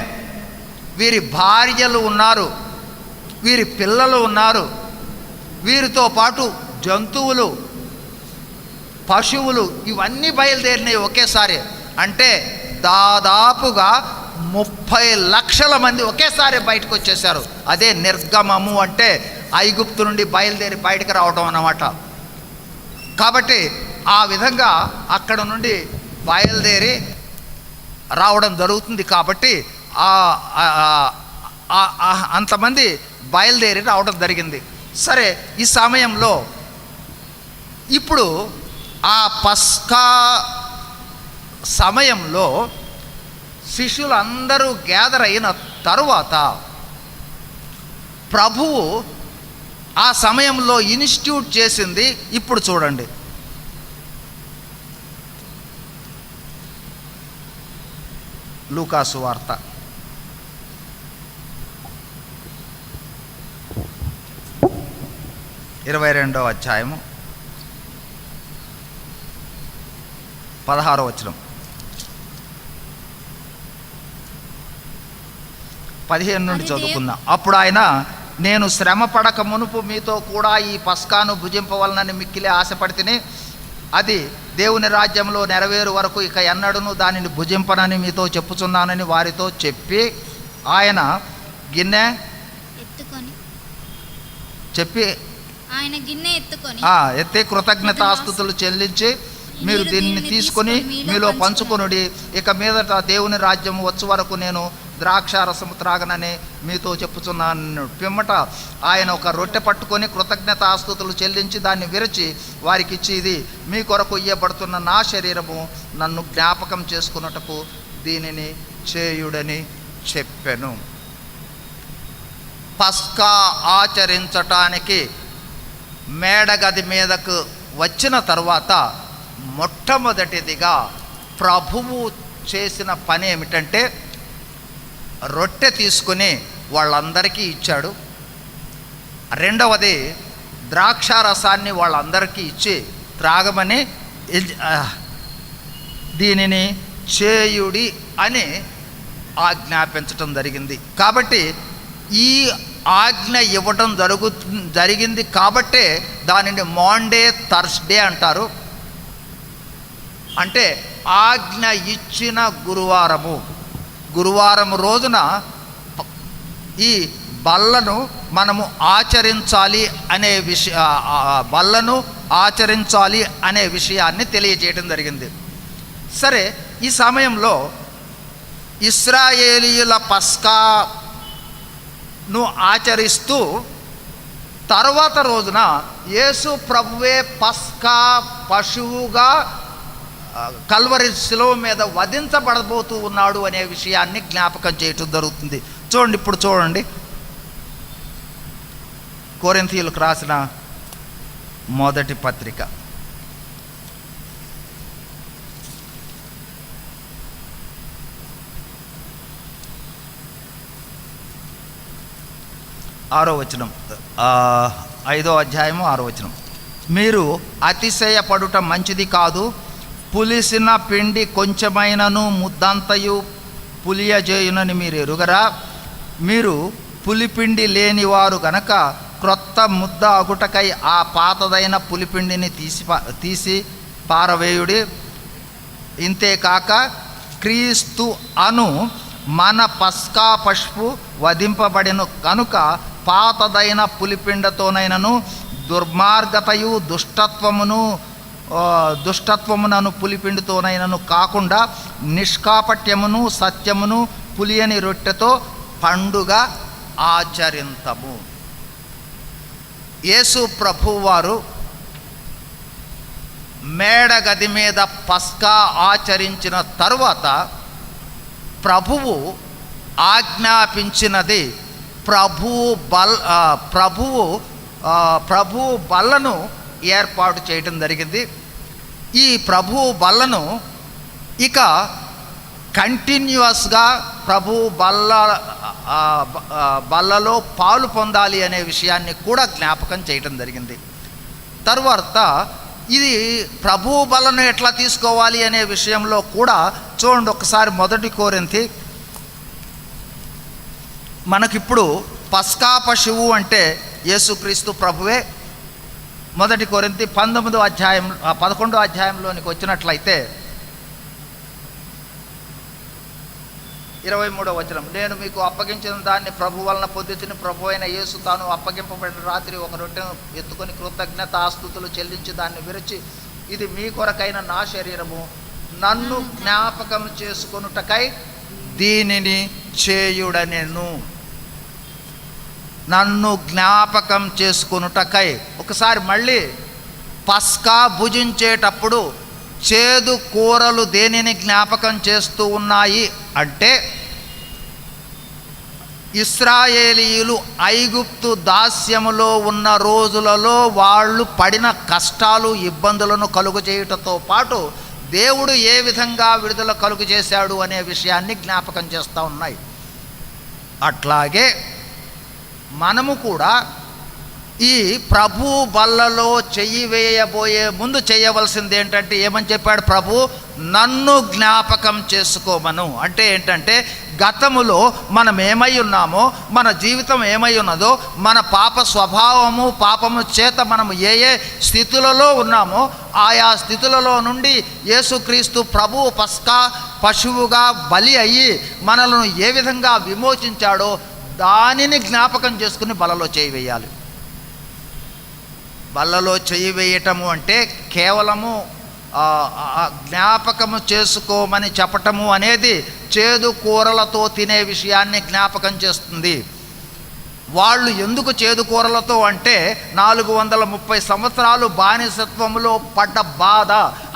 వీరి భార్యలు ఉన్నారు, వీరి పిల్లలు ఉన్నారు, వీరితో పాటు జంతువులు, పశువులు ఇవన్నీ బయలుదేరినాయి ఒకేసారి. అంటే దాదాపుగా 30 లక్షల మంది ఒకేసారి బయటకు వచ్చేసారు. అదే నిర్గమము అంటే ఐగుప్తు నుండి బయలుదేరి బయటకు రావడం అన్నమాట. కాబట్టి ఆ విధంగా అక్కడ నుండి బయలుదేరి రావడం జరుగుతుంది. కాబట్టి అంతమంది బయలుదేరి రావడం జరిగింది. సరే, ఈ సమయంలో ఇప్పుడు ఆ పస్కా సమయంలో శిష్యులందరూ గ్యాదర్ అయిన తరువాత ప్రభువు ఆ సమయంలో ఇన్స్టిట్యూట్ చేసింది ఇప్పుడు చూడండి. లూకాసు వార్త 22వ అధ్యాయము 16వ వచనం. 15 నుండి చదువుకుందాం. అప్పుడు ఆయన, నేను శ్రమ పడక మునుపు మీతో కూడా ఈ పస్కాను భుజింపవలనని మిక్కిలే ఆశపడితిని. అది దేవుని రాజ్యంలో నెరవేరు వరకు ఇక ఎన్నడూను దానిని భుజింపనని మీతో చెప్పుచున్నానని వారితో చెప్పి, ఆయన గిన్నె ఎత్తి కృతజ్ఞతాస్తుతులు చెల్లించి, మీరు దీన్ని తీసుకొని మీలో పంచుకొనుడి. ఇక మీదట దేవుని రాజ్యం వచ్చు వరకు నేను ద్రాక్షారసము త్రాగనని మీతో చెప్పుచున్నాను. పిమ్మట ఆయన ఒక రొట్టె పట్టుకొని కృతజ్ఞతాస్తుతులు చెల్లించి దాన్ని విరచి వారికి ఇచ్చి, ఇది మీ కొరకు ఇయ్యబడుతున్న నా శరీరము, నన్ను జ్ఞాపకం చేసుకున్నటకు దీనిని చేయుడని చెప్పెను. పస్కా ఆచరించటానికి మేడగది మీదకు వచ్చిన తర్వాత మొట్టమొదటిదిగా ప్రభువు చేసిన పని ఏమిటంటే, రొట్టె తీసుకుని వాళ్ళందరికీ ఇచ్చాడు. రెండవది ద్రాక్షారసాన్ని వాళ్ళందరికీ ఇచ్చి త్రాగమని దీనిని చేయుడి అని ఆజ్ఞాపించటం జరిగింది. కాబట్టి ఈ ఆజ్ఞ ఇవ్వటం జరిగింది కాబట్టే దానిని మాండే థర్స్డే అంటారు. అంటే ఆజ్ఞ ఇచ్చిన గురువారం రోజున ఈ బల్లను మనము ఆచరించాలి అనే విషయాన్ని తెలియజేయడం జరిగింది. సరే, ఈ సమయంలో ఇశ్రాయేలీయుల పస్కాను ఆచరిస్తూ తర్వాత రోజున యేసు ప్రభువే పస్కా పశువుగా కల్వరి శిలువ మీద వధించబడబోతూ ఉన్నాడు అనే విషయాన్ని జ్ఞాపకం చేయటం జరుగుతుంది. చూడండి, ఇప్పుడు చూడండి, కొరింథీయులకు రాసిన మొదటి పత్రిక 6వ వచనం, 5వ అధ్యాయము 6వ వచనం. మీరు అతిశయపడుట మంచిది కాదు, పులిసిన పిండి కొంచెమైనను ముద్దంతయు పులియజేయునని మీరు ఎరుగరా? మీరు పులిపిండి లేనివారు గనక క్రొత్త ముద్ద అగుటకై ఆ పాతదైన పులిపిండిని తీసి పారవేయుడి. ఇంతేకాక క్రీస్తు అను మన పస్కా పశువు వధింపబడిన కనుక పాతదైన పులిపిండతోనైనను దుర్మార్గతయు దుష్టత్వమునను పులిపిండితోనైనను కాకుండా నిష్కాపట్యమును సత్యమును పులియని రొట్టెతో పండుగ ఆచరింతము. యేసు ప్రభువారు మేడగది మీద పస్కా ఆచరించిన తరువాత ప్రభువు ఆజ్ఞాపించినది ప్రభువు బల్లను ఏర్పాటు చేయటం జరిగింది. ఈ ప్రభువు బల్లను ఇక కంటిన్యూస్గా ప్రభువు బల్లలో పాలు పొందాలి అనే విషయాన్ని కూడా జ్ఞాపకం చేయటం జరిగింది. తర్వాత ఇది ప్రభువు బలను ఎట్లా తీసుకోవాలి అనే విషయంలో కూడా చూడండి ఒకసారి. 1 కొరింథీ, మనకిప్పుడు పస్కా పశువు అంటే యేసుక్రీస్తు ప్రభువే. 1 కొరింథీ 11వ అధ్యాయంలోనికి వచ్చినట్లయితే 23వ వచనం, నేను మీకు అప్పగించిన దాన్ని ప్రభు వలన పొందితిని. ప్రభు అయిన యేసు తాను అప్పగింపబడిన రాత్రి ఒక రొట్టెను ఎత్తుకొని కృతజ్ఞతాస్తుతులు చెల్లించి దాన్ని విరిచి, ఇది మీ కొరకైన నా శరీరము, నన్ను జ్ఞాపకం చేసుకొనుటకై దీనిని చేయుడనెను. నన్ను జ్ఞాపకం చేసుకొనుటకై. ఒకసారి మళ్ళీ, పస్కా భుజించేటప్పుడు చేదు కూరలు దేనిని జ్ఞాపకం చేస్తూ ఉన్నాయి అంటే, ఇశ్రాయేలీయులు ఐగుప్తు దాస్యములో ఉన్న రోజులలో వాళ్ళు పడిన కష్టాలు ఇబ్బందులను కలుగు చేయుటతో పాటు దేవుడు ఏ విధంగా విడుదల కలుగు చేశాడు అనే విషయాన్ని జ్ఞాపకం చేస్తూ ఉన్నాయి. అట్లాగే మనము కూడా ఈ ప్రభు బల్లలో చెయ్యి వేయబోయే ముందు చేయవలసింది ఏంటంటే, ఏమని చెప్పాడు ప్రభు? నన్ను జ్ఞాపకం చేసుకోమను. అంటే ఏంటంటే, గతములో మనం ఏమై ఉన్నామో, మన జీవితం ఏమై ఉన్నదో, మన పాప స్వభావము పాపము చేత మనం ఏ స్థితులలో ఉన్నామో ఆయా స్థితులలో నుండి యేసుక్రీస్తు ప్రభువు పస్కా పశువుగా బలి అయ్యి మనలను ఏ విధంగా విమోచించాడో దానిని జ్ఞాపకం చేసుకుని బలలో చేయి వేయాలి. బల్లలో చెయ్యి వేయటము అంటే కేవలము జ్ఞాపకము చేసుకోమని చెప్పటము అనేది చేదు కూరలతో తినే విషయాన్ని జ్ఞాపకం చేస్తుంది. వాళ్ళు ఎందుకు చేదు కూరలతో అంటే 430 సంవత్సరాలు బానిసత్వములో పడ్డ బాధ,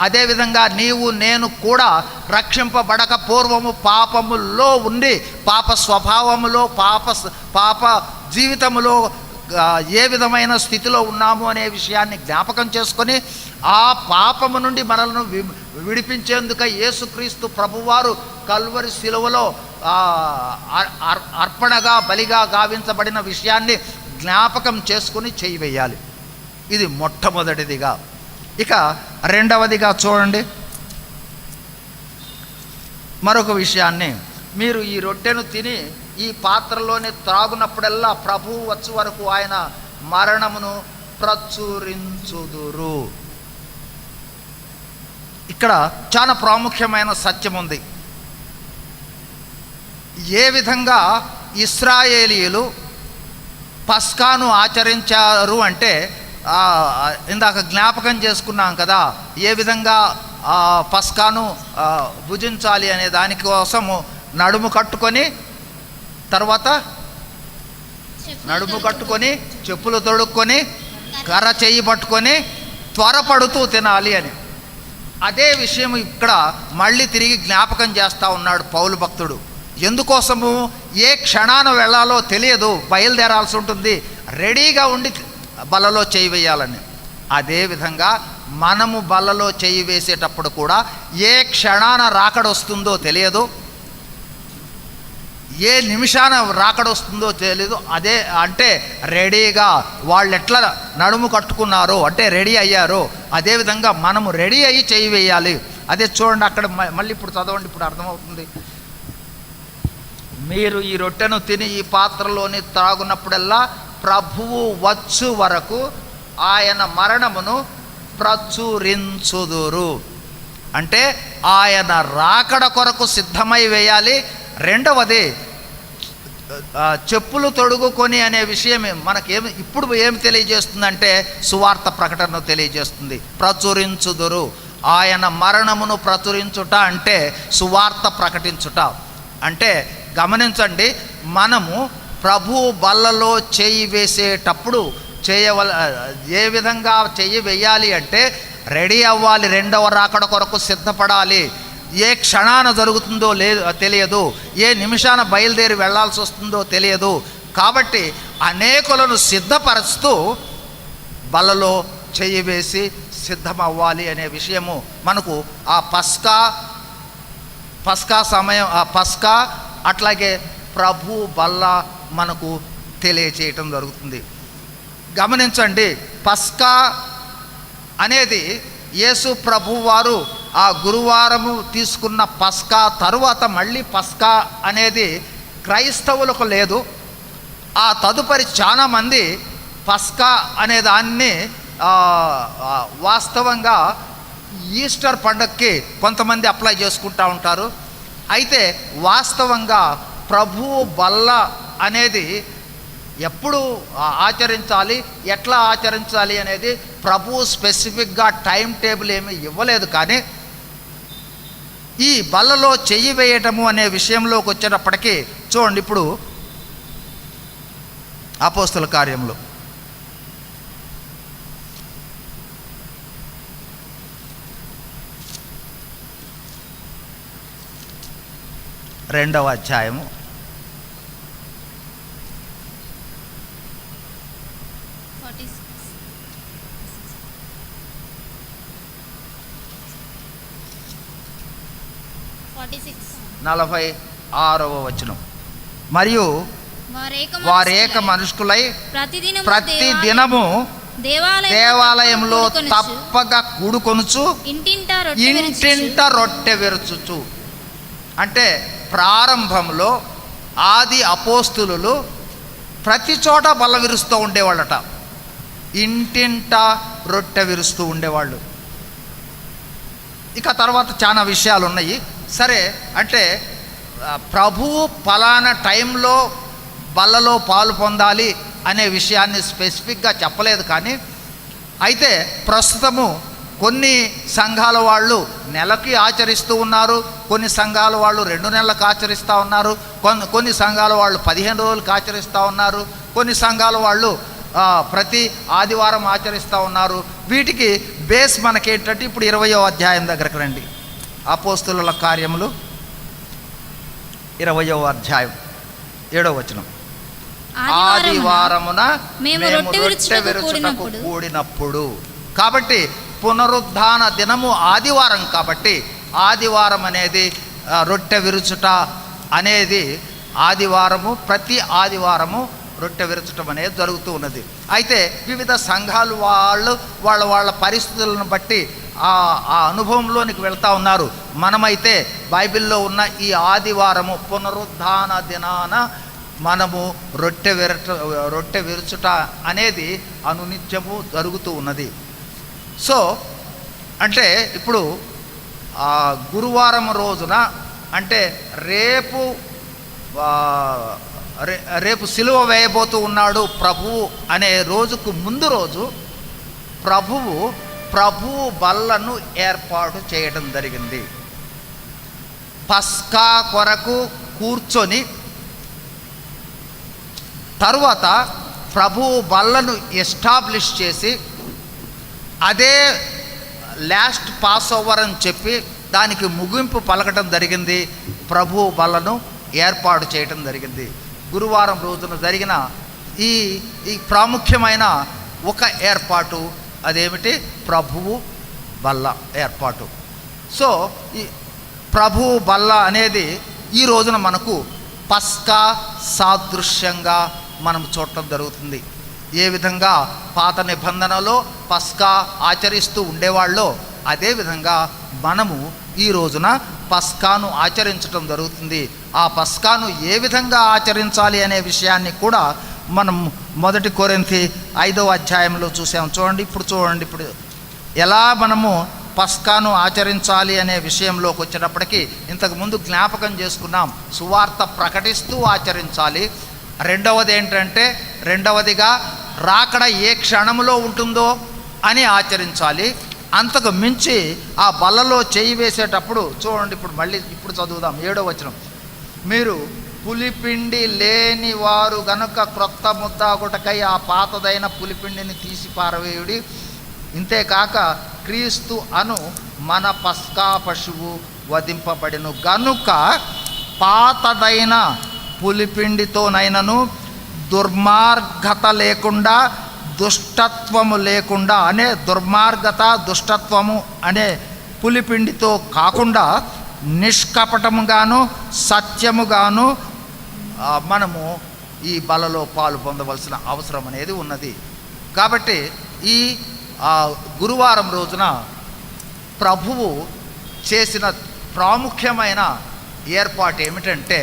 అదేవిధంగా నీవు నేను కూడా రక్షింపబడక పూర్వము పాపములో ఉండి పాప స్వభావములో పాప జీవితములో ఏ విధమైన స్థితిలో ఉన్నాము అనే విషయాన్ని జ్ఞాపకం చేసుకొని ఆ పాపము నుండి మనల్ని విడిపించేందుకు యేసుక్రీస్తు ప్రభువారు కల్వరి శిలువలో అర్పణగా బలిగా గావించబడిన విషయాన్ని జ్ఞాపకం చేసుకుని చేయి వేయాలి. ఇది మొట్టమొదటిదిగా. ఇక రెండవదిగా చూడండి, మరొక విషయాన్ని, మీరు ఈ రొట్టెను తిని ఈ పాత్రలోనే త్రాగునప్పుడల్లా ప్రభువు వచ్చే వరకు ఆయన మరణమును ప్రచురించుదురు. ఇక్కడ చాలా ప్రాముఖ్యమైన సత్యం ఉంది. ఏ విధంగా ఇశ్రాయేలీయులు పస్కాను ఆచరించారు అంటే, ఇందాక జ్ఞాపకం చేసుకున్నాం కదా, ఏ విధంగా పస్కాను భుజించాలి అనే దానికోసము నడుము కట్టుకొని, తర్వాత నడుము కట్టుకొని, చెప్పులు తొడుక్కొని, కర్ర చెయ్యి పట్టుకొని త్వరపడుతూ తినాలి అని. అదే విషయం ఇక్కడ మళ్ళీ తిరిగి జ్ఞాపకం చేస్తూ ఉన్నాడు పౌలు భక్తుడు. ఎందుకోసము? ఏ క్షణాన వెళ్ళాలో తెలియదు, బయలుదేరాల్సి ఉంటుంది, రెడీగా ఉండి బలలో చేయి వేయాలని. అదేవిధంగా మనము బలలో చేయి వేసేటప్పుడు కూడా ఏ క్షణాన రాకడొస్తుందో తెలియదు, ఏ నిమిషాన రాకడొస్తుందో తెలియదు. అదే అంటే రెడీగా వాళ్ళు ఎట్లా నడుము కట్టుకున్నారో, అంటే రెడీ అయ్యారో, అదేవిధంగా మనము రెడీ అయ్యి చేయి వేయాలి. అదే చూడండి అక్కడ మళ్ళీ ఇప్పుడు చదవండి, ఇప్పుడు అర్థమవుతుంది. మీరు ఈ రొట్టెను తిని ఈ పాత్రలోని త్రాగునప్పుడల్లా ప్రభువు వచ్చు వరకు ఆయన మరణమును ప్రచురించుదురు. అంటే ఆయన రాకడ కొరకు సిద్ధమై వేయాలి. రెండవది, చెప్పులు తొడుగుకొని అనే విషయం మనకేమి ఇప్పుడు ఏమి తెలియజేస్తుందంటే సువార్త ప్రకటన తెలియజేస్తుంది. ప్రచురించుదురు, ఆయన మరణమును ప్రచురించుట అంటే సువార్త ప్రకటించుట. అంటే గమనించండి, మనము ప్రభు బల్లలో చేయి వేసేటప్పుడు ఏ విధంగా చెయ్యి వేయాలి అంటే రెడీ అవ్వాలి, రెండవ రాకడ కొరకు సిద్ధపడాలి. ఏ క్షణాన జరుగుతుందో తెలియదు, ఏ నిమిషాన బయలుదేరి వెళ్లాల్సి వస్తుందో తెలియదు. కాబట్టి అనేకులను సిద్ధపరుస్తూ బలలో చెయ్యి వేసి సిద్ధమవ్వాలి అనే విషయము మనకు ఆ పస్కా సమయం, ఆ పస్కా అట్లాగే ప్రభు బల్ల మనకు తెలియచేయటం జరుగుతుంది. గమనించండి, పస్కా అనేది యేసు ప్రభు వారు ఆ గురువారము తీసుకున్న పస్కా తరువాత మళ్ళీ పస్కా అనేది క్రైస్తవులకు లేదు. ఆ తదుపరి చాలామంది పస్కా అనే దాన్ని వాస్తవంగా ఈస్టర్ పండగకి కొంతమంది అప్లై చేసుకుంటూ ఉంటారు. అయితే వాస్తవంగా ప్రభువు బల్ల అనేది ఎప్పుడు ఆచరించాలి, ఎట్లా ఆచరించాలి అనేది ప్రభువు స్పెసిఫిక్గా టైం టేబుల్ ఏమీ ఇవ్వలేదు. కానీ ఈ బల్లలో చెయ్యి వేయటము అనే విషయంలోకి వచ్చేటప్పటికీ చూడండి, ఇప్పుడు అపోస్తల కార్యములు 2వ అధ్యాయము 46వ వచనం. మరియు వారేక మనుష్కులై ప్రతి దినము దేవాలయంలో తప్పక కూడుకొనుచు ఇంటింట రొట్టె విరుచుచు. అంటే ప్రారంభంలో ఆది అపోస్తులు ప్రతి చోట బల్ల విరుస్తూ ఉండేవాళ్ళట, ఇంటింట రొట్టె విరుస్తూ ఉండేవాళ్ళు. ఇక తర్వాత చాలా విషయాలు ఉన్నాయి. సరే, అంటే ప్రభువు పలానా టైంలో బల్లలో పాలు పొందాలి అనే విషయాన్ని స్పెసిఫిక్గా చెప్పలేదు. కానీ అయితే ప్రస్తుతము కొన్ని సంఘాల వాళ్ళు నెలకి ఆచరిస్తూ ఉన్నారు, కొన్ని సంఘాల వాళ్ళు 2 నెలలకు ఆచరిస్తూ ఉన్నారు, కొన్ని సంఘాల వాళ్ళు 15 రోజులకు ఆచరిస్తూ ఉన్నారు, కొన్ని సంఘాల వాళ్ళు ప్రతి ఆదివారం ఆచరిస్తూ ఉన్నారు. వీటికి బేస్ మనకేంటంటే ఇప్పుడు 20వ అధ్యాయం దగ్గరకు రండి. అపోస్తుల కార్యములు 20వ అధ్యాయం 7వ వచనం. ఆదివారమున మేము రొట్టె విరుచుటకు కూడినప్పుడు. కాబట్టి పునరుద్ధాన దినము ఆదివారం. కాబట్టి ఆదివారం అనేది రొట్టె విరుచుట అనేది ఆదివారము, ప్రతి ఆదివారము రొట్టె విరచటం అనేది జరుగుతూ ఉన్నది. అయితే వివిధ సంఘాలు వాళ్ళ పరిస్థితులను బట్టి ఆ అనుభవంలోనికి వెళ్తూ ఉన్నారు. మనమైతే బైబిల్లో ఉన్న ఈ ఆదివారము పునరుద్ధాన దినాన మనము రొట్టె విరుచుట అనేది అనునిత్యము జరుగుతూ ఉన్నది. సో అంటే ఇప్పుడు గురువారం రోజున అంటే రేపు సిలువ వేయబోతూ ఉన్నాడు ప్రభువు అనే రోజుకు ముందు రోజు ప్రభువు బల్లను ఏర్పాటు చేయడం జరిగింది. పస్కా కొరకు కూర్చొని తరువాత ప్రభువు బల్లను ఎస్టాబ్లిష్ చేసి అదే లాస్ట్ పాస్ ఓవర్ అని చెప్పి దానికి ముగింపు పలకటం జరిగింది. ప్రభువు బల్లను ఏర్పాటు చేయటం జరిగింది. గురువారం రోజున జరిగిన ఈ ప్రాముఖ్యమైన ఒక ఏర్పాటు అదేమిటి? ప్రభువు బల్ల ఏర్పాటు. సో ఈ ప్రభువు బల్ల అనేది ఈ రోజున మనకు పస్కా సాదృశ్యంగా మనం చూడటం జరుగుతుంది. ఏ విధంగా పాత నిబంధనలో పస్కా ఆచరిస్తూ ఉండేవాళ్ళో అదేవిధంగా మనము ఈ రోజున పస్కాను ఆచరించడం జరుగుతుంది. ఆ పస్కాను ఏ విధంగా ఆచరించాలి అనే విషయాన్ని కూడా మనం 1 కొరింథీ 5వ అధ్యాయంలో చూసాము. చూడండి ఇప్పుడు ఎలా మనము పస్కాను ఆచరించాలి అనే విషయంలోకి వచ్చేటప్పటికి ఇంతకుముందు జ్ఞాపకం చేసుకున్నాం. సువార్త ప్రకటిస్తూ ఆచరించాలి. రెండవదిగా రాకడ ఏ క్షణంలో ఉంటుందో అని ఆచరించాలి. అంతకు మించి ఆ బల్లలో చేయి వేసేటప్పుడు చూడండి, ఇప్పుడు చదువుదాం 7వ వచనం. మీరు పులిపిండి లేని వారు గనుక క్రొత్త ముద్దాగుటకై ఆ పాతదైన పులిపిండిని తీసి పారవేయుడి. ఇంతేకాక క్రీస్తు అను మన పస్కా పశువు వధింపబడిను గనుక పాతదైన పులిపిండితోనైనను దుర్మార్గత లేకుండా దుష్టత్వము లేకుండా అనే దుష్టత్వము అనే పులిపిండితో కాకుండా నిష్కపటముగాను సత్యముగాను మనము ఈ బలలో పాలు పొందవలసిన అవసరం అనేది ఉన్నది. కాబట్టి ఈ గురువారం రోజున ప్రభువు చేసిన ప్రాముఖ్యమైన ఏర్పాటు ఏమిటంటే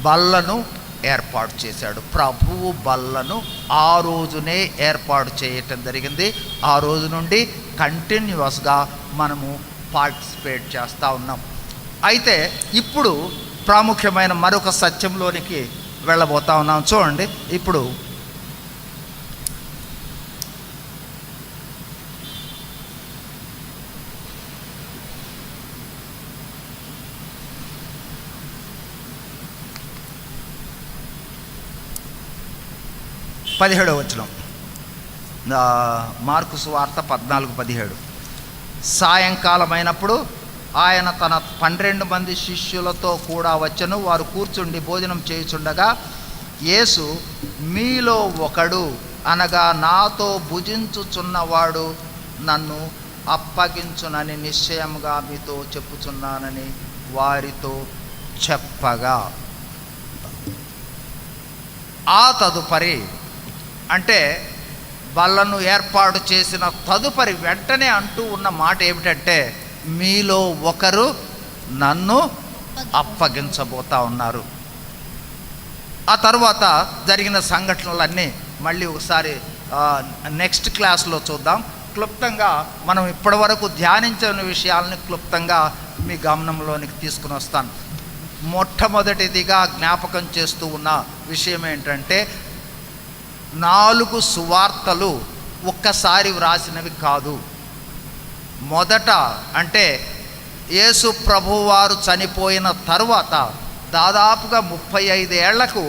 బల్లను ఏర్పాటు చేశాడు. ప్రభువు బల్లను ఆ రోజునే ఏర్పాటు చేయటం జరిగింది. ఆ రోజు నుండి కంటిన్యూస్గా మనము పార్టిసిపేట్ చేస్తూ ఉన్నాం. అయితే ఇప్పుడు ప్రాముఖ్యమైన మరొక సత్యంలోనికి వెళ్ళబోతా ఉన్నాం. చూడండి, ఇప్పుడు పదిహేడవ వచనం, మార్కు సువార్త 14:17. సాయంకాలమైనప్పుడు ఆయన తన 12 మంది శిష్యులతో కూడా వచ్చెను. వారు కూర్చుండి భోజనం చేయుచుండగా యేసు, మీలో ఒకడు అనగా నాతో భుజించుచున్నవాడు నన్ను అప్పగించునని నిశ్చయముగా మీతో చెప్పుచున్నానని వారితో చెప్పగా, ఆ తదుపరి అంటే బల్లను ఏర్పాటు చేసిన తదుపరి వెంటనే అంటూ ఉన్న మాట ఏమిటంటే, మీలో ఒకరు నన్ను అప్పగించబోతా ఉన్నారు. ఆ తర్వాత జరిగిన సంఘటనలన్నీ మళ్ళీ ఒకసారి నెక్స్ట్ క్లాస్లో చూద్దాం. క్లుప్తంగా మనం ఇప్పటివరకు ధ్యానించిన విషయాలని క్లుప్తంగా మీ గమనంలోనికి తీసుకుని వస్తాను. మొట్టమొదటిదిగా జ్ఞాపకం చేస్తూ ఉన్న విషయం ఏంటంటే, 4 సువార్తలు ఒక్కసారి వ్రాసినవి కాదు. మొదట అంటే యేసు ప్రభువారు చనిపోయిన తరువాత దాదాపుగా 35 ఏళ్లకు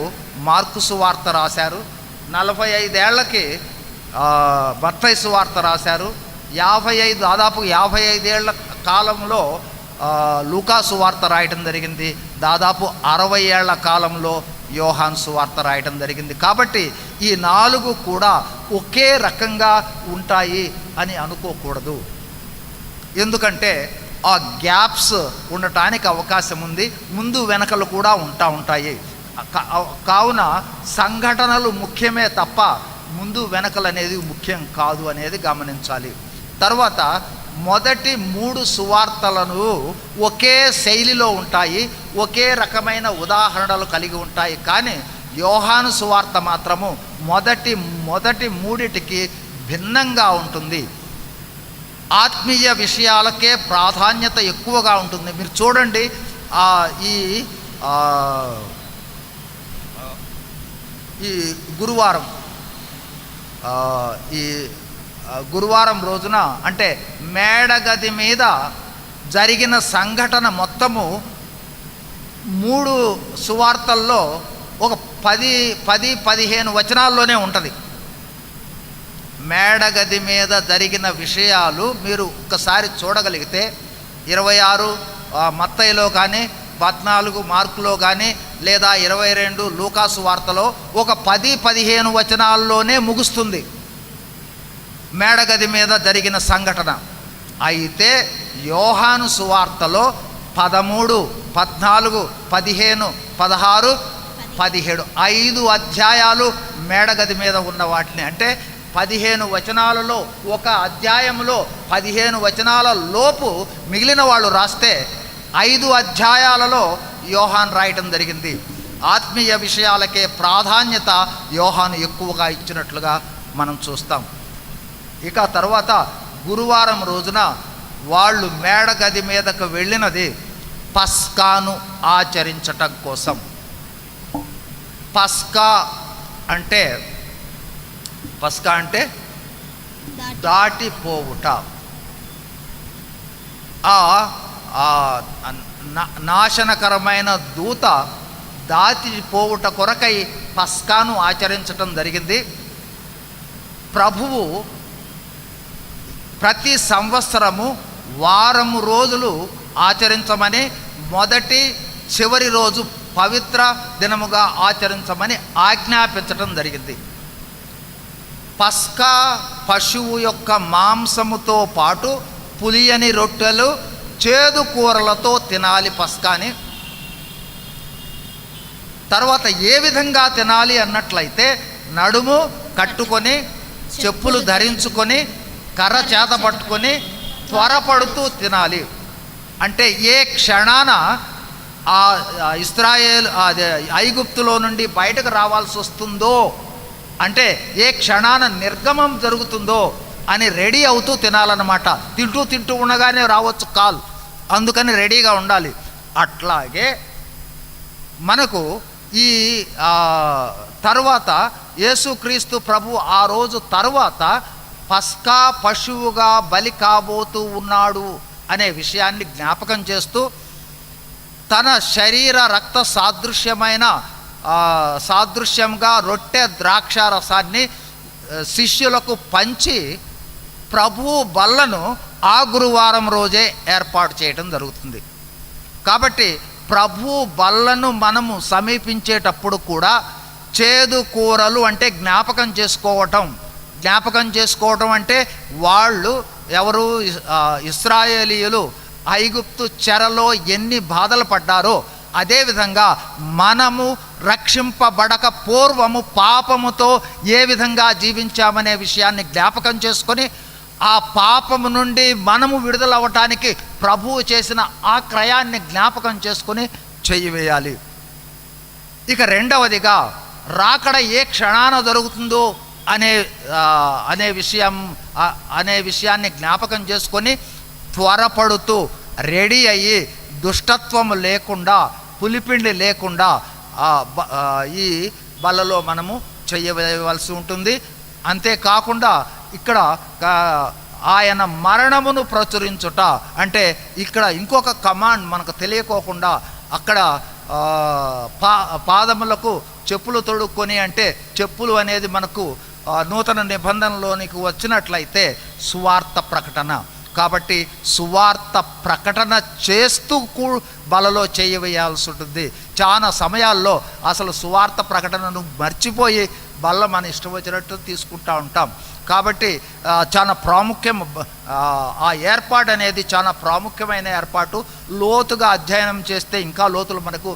మార్కు సువార్త రాశారు, 45 ఏళ్లకి మత్తయి సువార్త రాశారు, దాదాపు 55 ఏళ్ల కాలంలో లూకా సువార్త రాయటం జరిగింది, దాదాపు 60 ఏళ్ల కాలంలో యోహాను సువార్త రాయటం జరిగింది. కాబట్టి ఈ 4 కూడా ఒకే రకంగా ఉంటాయి అని అనుకోకూడదు. ఎందుకంటే ఆ గ్యాప్స్ ఉండటానికి అవకాశం ఉంది, ముందు వెనకలు కూడా ఉంటాయి. కావున సంఘటనలు ముఖ్యమే తప్ప ముందు వెనకలు అనేది ముఖ్యం కాదు అనేది గమనించాలి. తర్వాత మొదటి 3 సువార్తలను ఒకే శైలిలో ఉంటాయి, ఒకే రకమైన ఉదాహరణలు కలిగి ఉంటాయి. కానీ యోహాను సువార్త మాత్రము మొదటి 3టికి భిన్నంగా ఉంటుంది. ఆత్మీయ విషయాలకే ప్రాధాన్యత ఎక్కువగా ఉంటుంది. మీరు చూడండి, ఈ గురువారం రోజున అంటే మేడగది మీద జరిగిన సంఘటన మొత్తము 3 సువార్తల్లో ఒక 10-15 వచనాల్లోనే ఉంటుంది. మేడగది మీద జరిగిన విషయాలు మీరు ఒక్కసారి చూడగలిగితే 26 మత్తయిలో కానీ 14 మార్కులో కానీ లేదా 22 లూకాసు వార్తలో ఒక 10-15 వచనాల్లోనే ముగుస్తుంది మేడగది మీద జరిగిన సంఘటన. అయితే యోహాను సువార్తలో 13, 14, 15, 16, 17 5 అధ్యాయాలు మేడగది మీద ఉన్న వాటిని, అంటే 15 వచనాలలో ఒక అధ్యాయంలో 15 వచనాల లోపు మిగిలిన వాళ్ళు రాస్తే 5 అధ్యాయాలలో యోహాన్ రాయటం జరిగింది. ఆత్మీయ విషయాలకే ప్రాధాన్యత యోహాను ఎక్కువగా ఇచ్చినట్లుగా మనం చూస్తాం. ఇక తర్వాత గురువారం రోజున వాళ్ళు మేడగది మీదకు వెళ్ళినది పస్కాను ఆచరించటం కోసం. పస్కా అంటే దాటిపోవుట. నాశనకరమైన దూత దాటిపోవుట కొరకై పస్కాను ఆచరించటం జరిగింది. ప్రభువు ప్రతి సంవత్సరము వారము రోజులు ఆచరించమని, మొదటి చివరి రోజు పవిత్ర దినముగా ఆచరించమని ఆజ్ఞాపించటం జరిగింది. పస్కా పశువు యొక్క మాంసముతో పాటు పులియని రొట్టెలు, చేదు కూరలతో తినాలి పస్కాని. తర్వాత ఏ విధంగా తినాలి అన్నట్లయితే నడుము కట్టుకొని, చెప్పులు ధరించుకొని, కర్ర చేత పట్టుకొని త్వరపడుతూ తినాలి. అంటే ఏ క్షణాన ఇశ్రాయేలు ఐగుప్తులో నుండి బయటకు రావాల్సి వస్తుందో, అంటే ఏ క్షణాన నిర్గమం జరుగుతుందో అని రెడీ అవుతూ తినాలన్నమాట. తింటూ ఉండగానే రావచ్చు కాల్, అందుకని రెడీగా ఉండాలి. అట్లాగే మనకు ఈ తర్వాత యేసుక్రీస్తు ప్రభు ఆ రోజు తర్వాత పస్కా పశువుగా బలి కాబోతూ ఉన్నాడు అనే విషయాన్ని జ్ఞాపకం చేస్తూ తన శరీర రక్త సాదృశ్యంగా రొట్టె ద్రాక్ష రసాన్ని శిష్యులకు పంచి ప్రభువు బల్లను ఆ గురువారం రోజే ఏర్పాటు చేయడం జరుగుతుంది. కాబట్టి ప్రభువు బల్లను మనము సమీపించేటప్పుడు కూడా చేదు కూరలు అంటే జ్ఞాపకం చేసుకోవటం అంటే వాళ్ళు ఎవరు ఇశ్రాయేలీయులు ఐగుప్తు చెరలో ఎన్ని బాధలు పడ్డారో అదేవిధంగా మనము రక్షింపబడక పూర్వము పాపముతో ఏ విధంగా జీవించామనే విషయాన్ని జ్ఞాపకం చేసుకొని ఆ పాపము నుండి మనము విడుదలవ్వటానికి ప్రభువు చేసిన ఆ క్రయాన్ని జ్ఞాపకం చేసుకొని చెయ్యివేయాలి. ఇక రెండవదిగా రాకడ ఏ క్షణాన జరుగుతుందో అనే విషయాన్ని జ్ఞాపకం చేసుకొని త్వరపడుతూ రెడీ అయ్యి దుష్టత్వము లేకుండా, పులిపిండి లేకుండా ఈ బలలో మనము చేయవలసి ఉంటుంది. అంతేకాకుండా ఇక్కడ ఆయన మరణమును ప్రచురించుట అంటే ఇక్కడ ఇంకొక కమాండ్ మనకు తెలియకోకుండా అక్కడ పాదములకు చెప్పులు తొడుక్కొని, అంటే చెప్పులు అనేది మనకు నూతన నిబంధనలోనికి వచ్చినట్లయితే సువార్త ప్రకటన. కాబట్టి సువార్త ప్రకటన చేస్తూ బలలో చేయవేయాల్సి ఉంటుంది. చాలా సమయాల్లో అసలు సువార్త ప్రకటనను మర్చిపోయి బల్ల మన ఇష్టం వచ్చినట్టు తీసుకుంటూ ఉంటాం. కాబట్టి చాలా ప్రాముఖ్యం, ఆ ఏర్పాటు అనేది చాలా ప్రాముఖ్యమైన ఏర్పాటు. లోతుగా అధ్యయనం చేస్తే ఇంకా లోతులు మనకు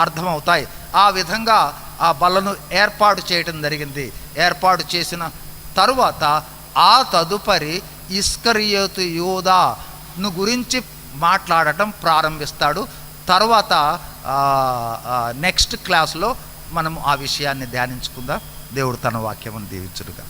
అర్థమవుతాయి. ఆ విధంగా ఆ బలను ఏర్పాటు చేయడం జరిగింది. ఏర్పాటు చేసిన తరువాత ఆ తదుపరి ఇస్కరియోతు యూదాను గురించి మాట్లాడటం ప్రారంభిస్తాడు. తర్వాత నెక్స్ట్ క్లాస్లో మనం ఆ విషయాన్ని ధ్యానించుకుందాం. దేవుడు తన వాక్యమును దీవించుడుగా.